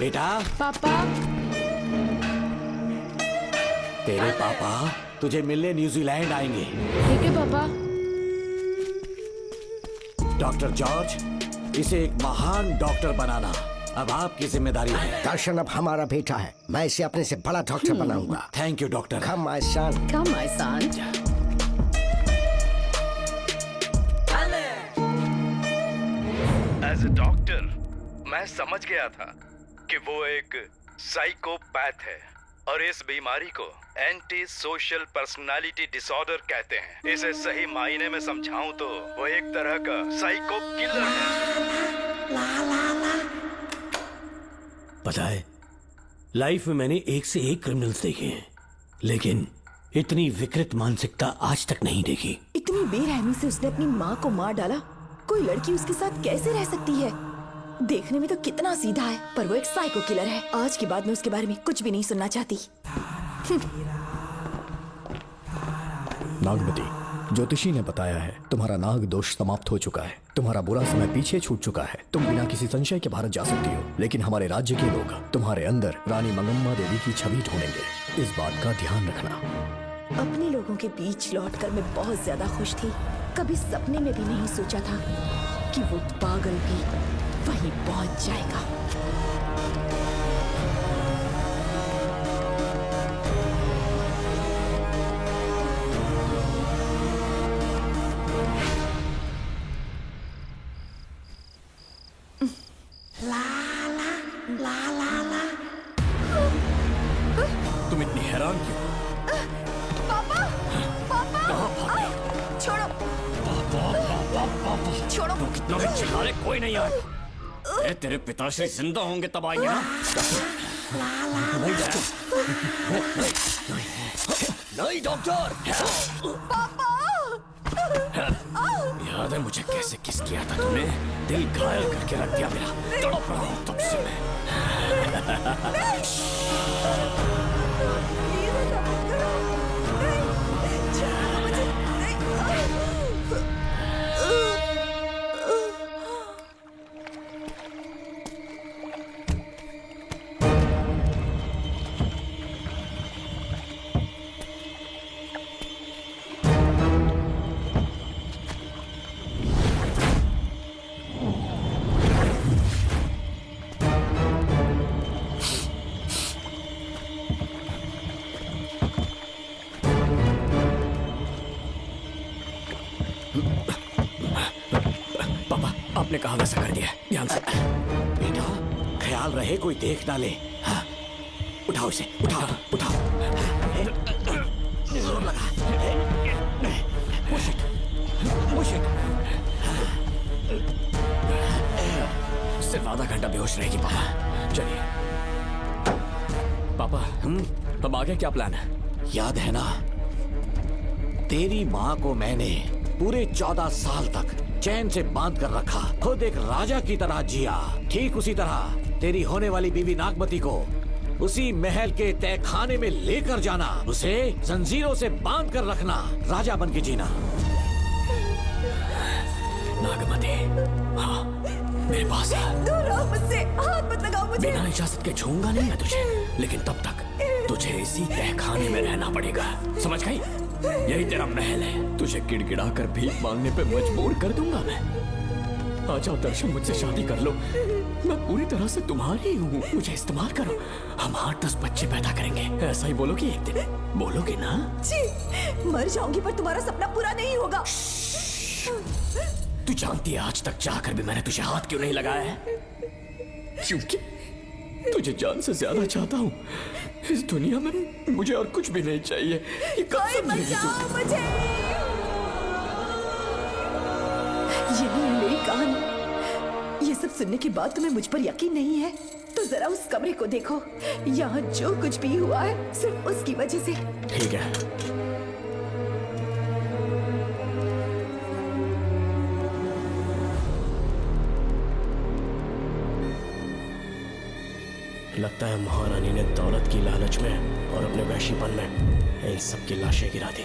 बेटा। पापा। तेरे पापा तुझे मिलने न्यूजीलैंड आएंगे। ठीक है पापा। डॉक्टर जॉर्ज, इसे एक महान डॉक्टर बनाना अब आपकी जिम्मेदारी है। दर्शन अब हमारा बेटा है, मैं इसे अपने से बड़ा डॉक्टर बनाऊंगा। Thank you doctor. Come my son. Come my son. As a doctor मैं समझ गया था कि वो एक साइकोपैथ है और इस बीमारी को एंटी सोशल पर्सनालिटी डिसऑर्डर कहते हैं। इसे सही मायने में समझाऊं तो वो एक तरह का साइको किलर है। पता है, लाइफ में मैंने एक से एक क्रिमिनल्स देखे हैं, लेकिन इतनी विकृत मानसिकता आज तक नहीं देखी। इतनी बेरहमी से उसने अपनी माँ को मार डाला। कोई लड़की उसके साथ कैसे रह सकती है? देखने में तो कितना सीधा है, पर वो एक साइको किलर है। आज के बाद मैं उसके बारे में कुछ भी नहीं सुनना चाहती। नागमती, ज्योतिषी ने बताया है तुम्हारा नाग दोष समाप्त हो चुका है, तुम्हारा बुरा समय पीछे छूट चुका है, तुम बिना किसी संशय के भारत जा सकती हो। लेकिन हमारे राज्य के लोग तुम्हारे अंदर रानी मंगम्मा देवी की छवि ढूंढेंगे, इस बात का ध्यान रखना। अपने लोगों के बीच लौटकर मैं बहुत ज्यादा खुश थी। कभी सपने में भी नहीं सोचा था कि वो पागल भी वहीं पहुंच जाएगा। तुम इतनी हैरान क्यों? पापा, पापा, छोड़ो, छोड़ो। तो कितना भी चिल्ला ले, कोई नहीं आए। तेरे पिताश्री जिंदा होंगे तब आएंगे ना। नहीं डॉक्टर। याद है मुझे कैसे किस किया था तुमने? दिल घायल करके रख दिया मेरा। तड़प रहा हूं तब से मैं। आपने कहा वैसा कर दिया, ध्यान से। बेटा ख्याल रहे कोई देख ना ले। हाँ। उठाओ इसे, उठाओ उठाओ। जोर लगा। Push it, push it। सिर्फ आधा घंटा बेहोश रहेगी पापा। चलिए पापा, अब आगे क्या प्लान है? याद है ना, तेरी माँ को मैंने पूरे 14 साल तक चैन से बांध कर रखा, खुद एक राजा की तरह जिया। ठीक उसी तरह तेरी होने वाली बीवी नागमती को उसी महल के तहखाने में लेकर जाना, उसे जंजीरों से बांध कर रखना, राजा बन के जीना। नागमती, हाँ मेरे पास है। दूर रहो मुझसे, हाथ मत लगाओ मुझे। बिना इजाजत के छूंगा नहीं मैं तुझे, लेकिन तब तक तुझे इसी तहखाने में रहना पड़ेगा, समझ गई? यही तेरा महल है। तुझे गिड़गिड़ा कर भीख मांगने पे मजबूर कर दूंगा मैं। आ जाओ दर्शन, मुझसे शादी कर लो, मैं पूरी तरह से तुम्हारी हूँ, मुझे इस्तेमाल करो। हम 8-10 बच्चे पैदा करेंगे, ऐसा ही बोलोगी एक दिन? बोलोगी ना? जी, मर जाऊंगी पर तुम्हारा सपना पूरा नहीं होगा। तू जानती है आज तक चाहकर भी मैंने तुझे हाथ क्यों नहीं लगाया है? क्योंकि तुझे जान से ज्यादा चाहता हूँ। इस दुनिया में मुझे और कुछ भी नहीं चाहिए। ये कब समझेगी तू? मुझे यही है मेरी कहानी। ये सब सुनने के बाद तुम्हें मुझ पर यकीन नहीं है तो जरा उस कमरे को देखो। यहाँ जो कुछ भी हुआ है सिर्फ उसकी वजह से। ठीक है, लगता है महारानी ने दौलत की लालच में और अपने वैशीपन में इन सब की लाशें गिरा दी।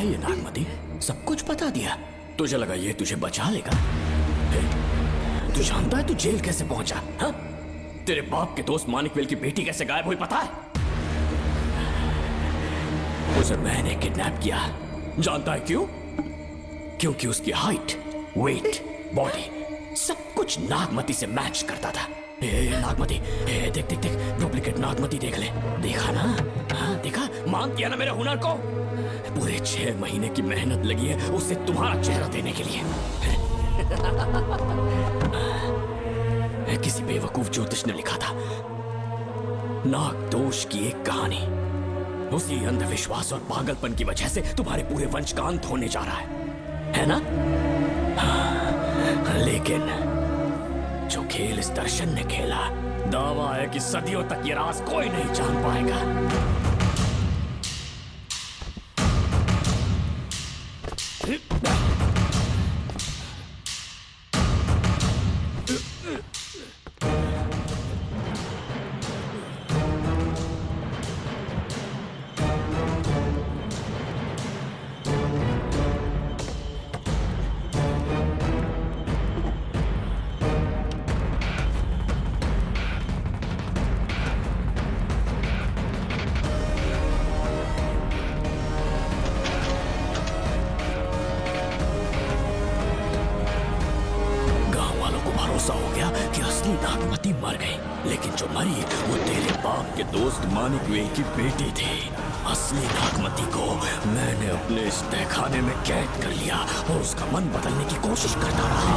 है ये नागमती? सब कुछ बता दिया। तुझे लगा ये तुझे बचा लेगा? तू जानता है तू जेल कैसे पहुंचा? हाँ? तेरे बाप के दोस्त मानिकवेल की बेटी कैसे गायब हुई पता है? उसे मैंने किडनैप किया। जानता है क्यों? क्योंकि उसकी हाइट, वेट, बॉडी सब कुछ नागमती से मैच करता था। नागमती, देख देख देख, डुप्लीकेट नागमती देख ले। देखा ना? हाँ देखा? मान दिया ना मेरे हुनर को? पूरे 6 महीने की मेहनत लगी है उसे तुम्हारा चेहरा देने के लिए। किसी बेवकूफ ज्योतिष ने लिखा था नाग दोष की एक कहानी। उसी अंधविश्वास और पागलपन की वजह से तुम्हारे पूरे वंश का अंत होने जा रहा है ना? हाँ, लेकिन जो खेल इस दर्शन ने खेला, दावा है कि सदियों तक ये राज कोई नहीं जान पाएगा। मानिकवेल की बेटी थी। असली नागमती को मैंने अपने इस तहखाने में कैद कर लिया और उसका मन बदलने की कोशिश करता रहा।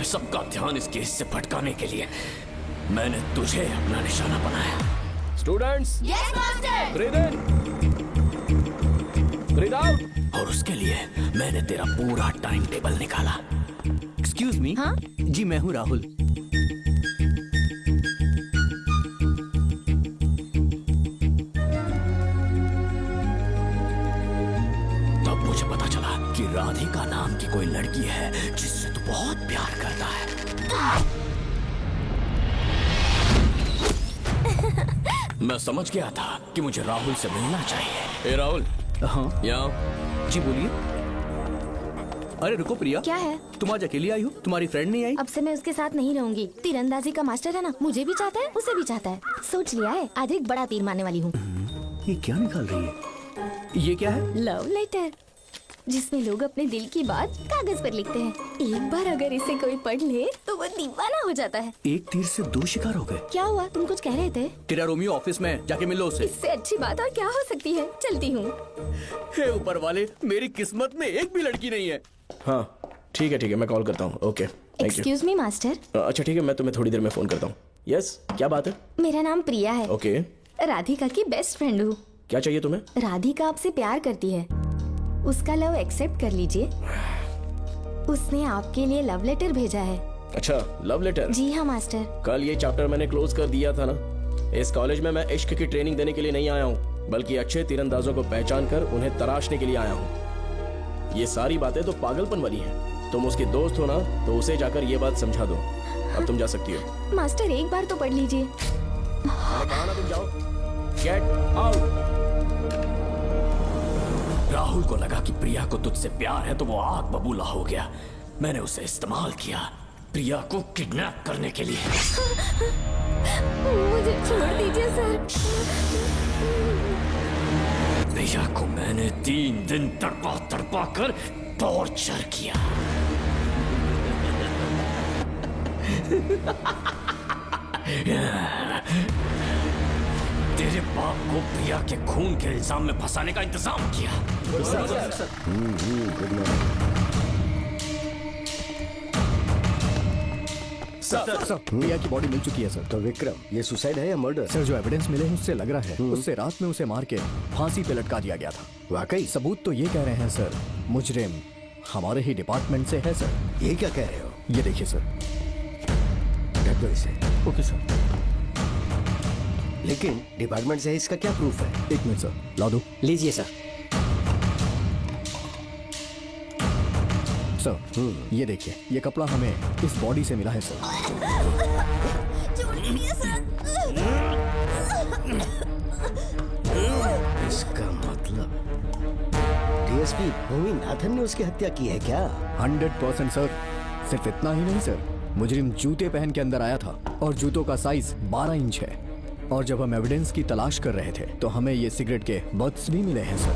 सबका ध्यान इस केस से भटकाने के लिए मैंने तुझे अपना निशाना बनाया। Students, yes master. ब्रीथ इन, ब्रीथ आउट। और उसके लिए मैंने तेरा पूरा टाइम टेबल निकाला। Excuse me. हाँ? जी मैं हूँ राहुल। तब मुझे पता चला कि राधिका नाम की कोई लड़की है जिससे तू बहुत प्यार करता है। मैं समझ गया था कि मुझे राहुल से मिलना चाहिए। ए राहुल। हाँ यहाँ। जी बोलिए। अरे रुको प्रिया, क्या है? तुम आज अकेली आई हो? तुम्हारी फ्रेंड नहीं आई? अब से मैं उसके साथ नहीं रहूंगी। तीरंदाजी का मास्टर है ना, मुझे भी चाहता है, उसे भी चाहता है। सोच लिया है, आज एक बड़ा तीर मारने वाली हूँ। ये क्या निकाल रही है? ये क्या है? लव लेटर, जिसमें लोग अपने दिल की बात कागज पर लिखते हैं। एक बार अगर इसे कोई पढ़ ले तो वो दीवाना हो जाता है। एक तीर से 2 शिकार हो गए। क्या हुआ? तुम कुछ कह रहे थे? तेरा रोमियो ऑफिस में, जाके मिलो उससे। इससे अच्छी बात और क्या हो सकती है? चलती हूँ। हे ऊपर वाले, मेरी किस्मत में एक भी लड़की नहीं है। हाँ ठीक है, मैं कॉल करता हूँ। Okay, thank you. Excuse me master. अच्छा ठीक है, मैं तुम्हें थोड़ी देर में फोन करता हूँ। यस, क्या बात है? मेरा नाम प्रिया है। ओके। राधिका की बेस्ट फ्रेंड हूँ। क्या चाहिए तुम्हें? राधिका आपसे प्यार करती है, उसका लव एक्सेप्ट कर लीजिए। उसने आपके लिए लव लेटर भेजा है। अच्छा, लव लेटर? जी हाँ मास्टर। कल ये चैप्टर मैंने क्लोज कर दिया था ना। इस कॉलेज में मैं इश्क की ट्रेनिंग देने के लिए नहीं आया हूँ, बल्कि अच्छे तीरंदाजों को पहचान कर उन्हें तराशने के लिए आया हूँ। ये सारी बातें तो पागलपन वाली हैं। तुम उसकी दोस्त हो ना, तो उसे जाकर ये बात समझा दो। अब तुम जा सकती हो। मास्टर एक बार तो पढ़ लीजिए। कहा ना तुम जाओ। Get out. राहुल को लगा कि प्रिया को तुझसे प्यार है तो वो आग बबूला हो गया। मैंने उसे इस्तेमाल किया प्रिया को किडनैप करने के लिए। मुझे छोड़ दीजिए सर। प्रिया को मैंने 3 दिन तड़पा कर टॉर्चर किया। तेरे बाप को प्रिया के खून के इल्जाम में फंसाने का इंतजाम किया। सर, प्रिया की बॉडी मिल चुकी है सर। तो विक्रम, ये सुसाइड है या मर्डर? सर, जो एविडेंस मिले हैं उससे लग रहा है उससे रात में उसे मार के फांसी पे लटका दिया गया था। वाकई? सबूत तो ये कह रहे हैं सर, मुजरिम हमारे ही डिपार्टमेंट से है सर। ये क्या कह रहे हो? ये देखिए सर। ढक दो इसे। Okay sir. लेकिन डिपार्टमेंट से है, इसका क्या प्रूफ है? 1 मिनट सर, ला दो। लीजिए सर। सर, ये देखिए, ये कपड़ा हमें इस बॉडी से मिला है सर। छोड़ दीजिए सर। डीएसपी भूमिनाथन ने उसकी हत्या की है क्या? 100% सर। सिर्फ इतना ही नहीं सर, मुजरिम जूते पहन के अंदर आया था और जूतों का साइज 12 इंच है। और जब हम एविडेंस की तलाश कर रहे थे तो हमें ये सिगरेट के बट्स भी मिले हैं सर।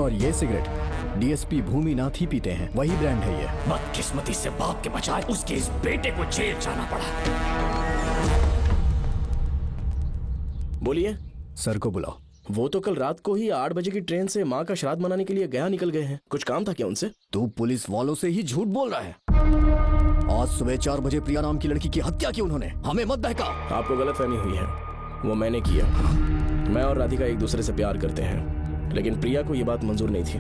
और ये सिगरेट डीएसपी भूमिनाथ ही पीते हैं, वही ब्रांड है ये। बदकिस्मती से बाप के बजाय उसके इस बेटे को जेल जाना पड़ा। बोलिए। सर को बुलाओ। वो तो कल रात को ही 8 बजे की ट्रेन से माँ का श्राद्ध मनाने के लिए गया निकल गए हैं। कुछ काम था क्या उनसे? तू पुलिस वालों से ही झूठ बोल रहा है। आज सुबह 4 बजे प्रिया नाम की लड़की की हत्या की उन्होंने, हमें मत बहका। आपको गलतफहमी हुई है, वो मैंने किया। मैं और राधिका एक दूसरे से प्यार करते हैं, लेकिन प्रिया को ये बात मंजूर नहीं थी।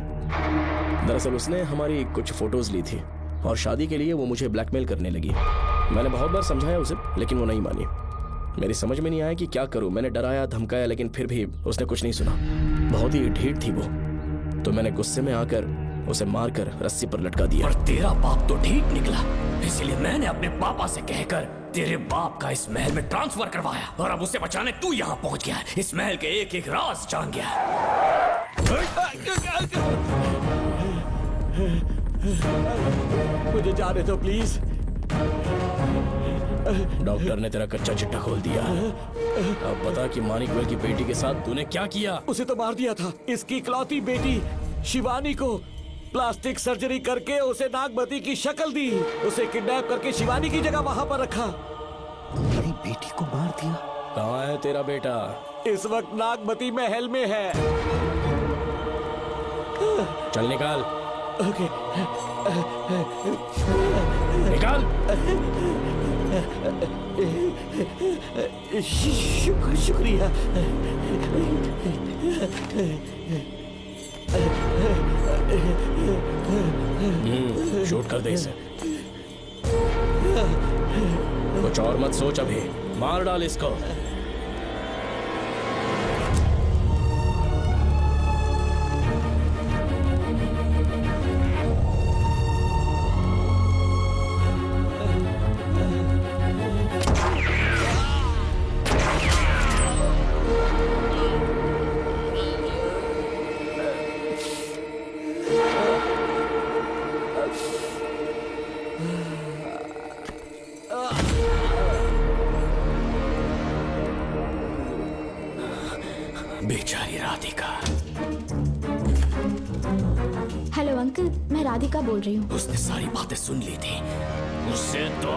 दरअसल उसने हमारी कुछ फोटोज ली थी और शादी के लिए वो मुझे ब्लैकमेल करने लगी। मैंने बहुत बार समझाया उसे, लेकिन वो नहीं मानी। मेरी समझ में नहीं आया कि क्या करूं। मैंने डराया, धमकाया, लेकिन फिर भी उसने कुछ नहीं सुना। बहुत ही ढीठ थी वो, तो मैंने गुस्से में आकर उसे मारकर रस्सी पर लटका दिया। और तेरा बाप तो ठीक निकला, इसलिए मैंने अपने पापा से कहकर तेरे बाप का इस महल में ट्रांसफर करवाया। और अब उसे बचाने तू यहाँ पहुँच गया है। इस महल के एक एक राज जान गया है। मुझे जाने दो प्लीज। डॉक्टर ने तेरा कच्चा चिट्ठा खोल दिया। अब बता कि मानिकवेल की बेटी के साथ तूने क्या किया? उसे तो मार दिया था। इसकी इकलौती बेटी शिवानी को प्लास्टिक सर्जरी करके उसे नागमती की शक्ल दी। उसे किडनैप करके शिवानी की जगह वहां पर रखा। मेरी बेटी को मार दिया? कहाँ है तेरा बेटा? इस वक्त नागमती महल में है। चल निकाल। ओके। निकाल। शुक्रिया। शूट कर दे इसे। कुछ और मत सोच, अभी मार डाल इसको। बेचारी राधिका। हेलो अंकल, मैं राधिका बोल रही हूँ। उसने सारी बातें सुन ली थी। उसे तो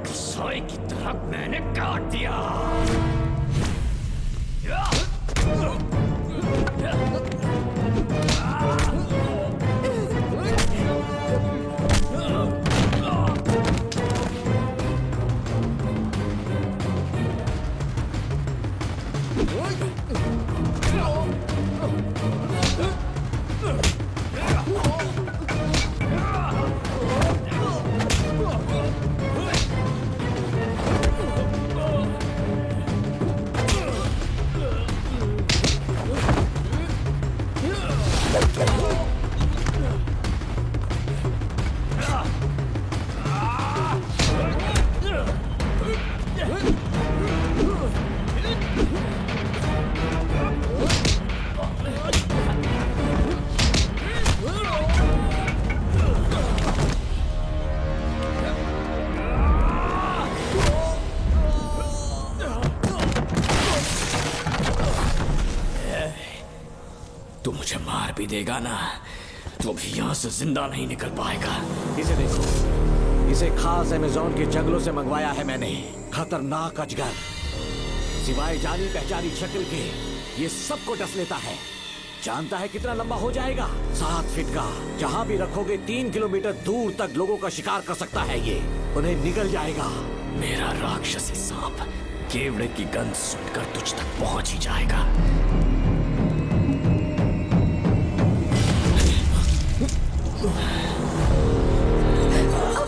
कसाई की तरह मैंने काट दिया। तू मुझे मार भी देगा ना, तो भी यहाँ से जिंदा नहीं निकल पाएगा। इसे देखो, इसे खास अमेज़न के जंगलों से मंगवाया है मैंने। खतरनाक अजगर, सिवाय जानी पहचानी शक्ल के ये सबको डस लेता है। जानता है कितना लंबा हो जाएगा? 7 फीट का। जहाँ भी रखोगे 3 किलोमीटर दूर तक लोगों का शिकार कर सकता है ये। उन्हें निगल जाएगा। मेरा राक्षसी सांप केवड़े की गंध सुनकर तुझ तक पहुंच ही जाएगा। अब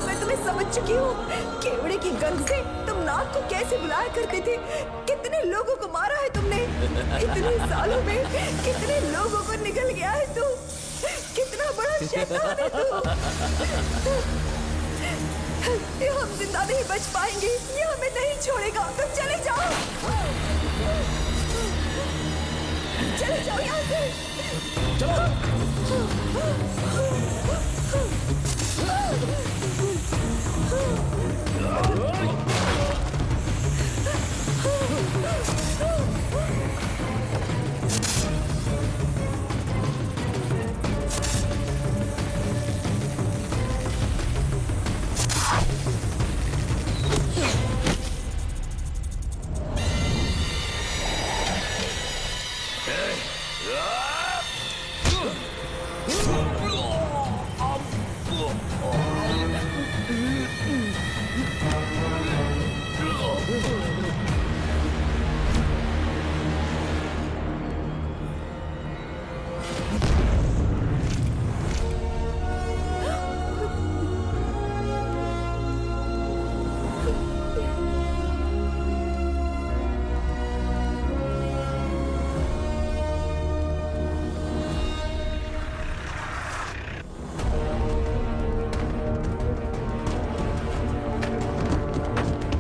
मैं तुम्हें समझ चुकी हूँ। केवड़े की गंध से तुम नाग को कैसे बुलाया करते थे। कितने लोगों को मारा है तुमने। इतने सालों में कितने लोगों को निगल गया है तू। कितना बड़ा शैतान है तू। हम जिंदा नहीं बच पाएंगे। ये हमें नहीं छोड़ेगा। तुम चले जाओ। चले जाओ यहाँ से।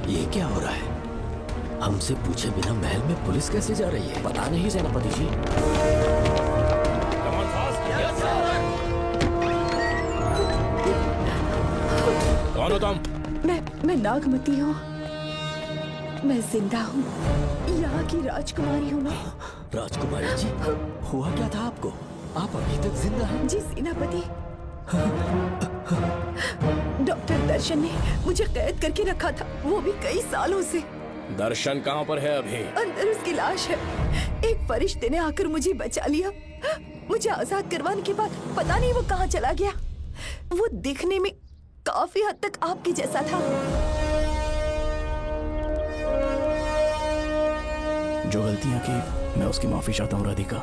ये क्या हो रहा है? हमसे पूछे बिना महल में पुलिस कैसे जा रही है? पता नहीं सेनापति जी। कौन हो तुम? मैं नागमती हूँ। मैं जिंदा हूँ। यहाँ की राजकुमारी हूँ मैं। राजकुमारी जी, हुआ क्या था आपको? आप अभी तक जिंदा हैं? जी सेनापति। डॉक्टर दर्शन ने मुझे कैद करके रखा था, वो भी कई सालों से। दर्शन कहाँ पर है अभी? अंदर उसकी लाश है। एक फरिश्ते ने आकर मुझे बचा लिया। मुझे आजाद करवाने के बाद पता नहीं वो कहाँ चला गया। वो दिखने में काफी हद तक आपके जैसा था। जो गलतियां की मैं उसकी माफी चाहता हूँ राधिका।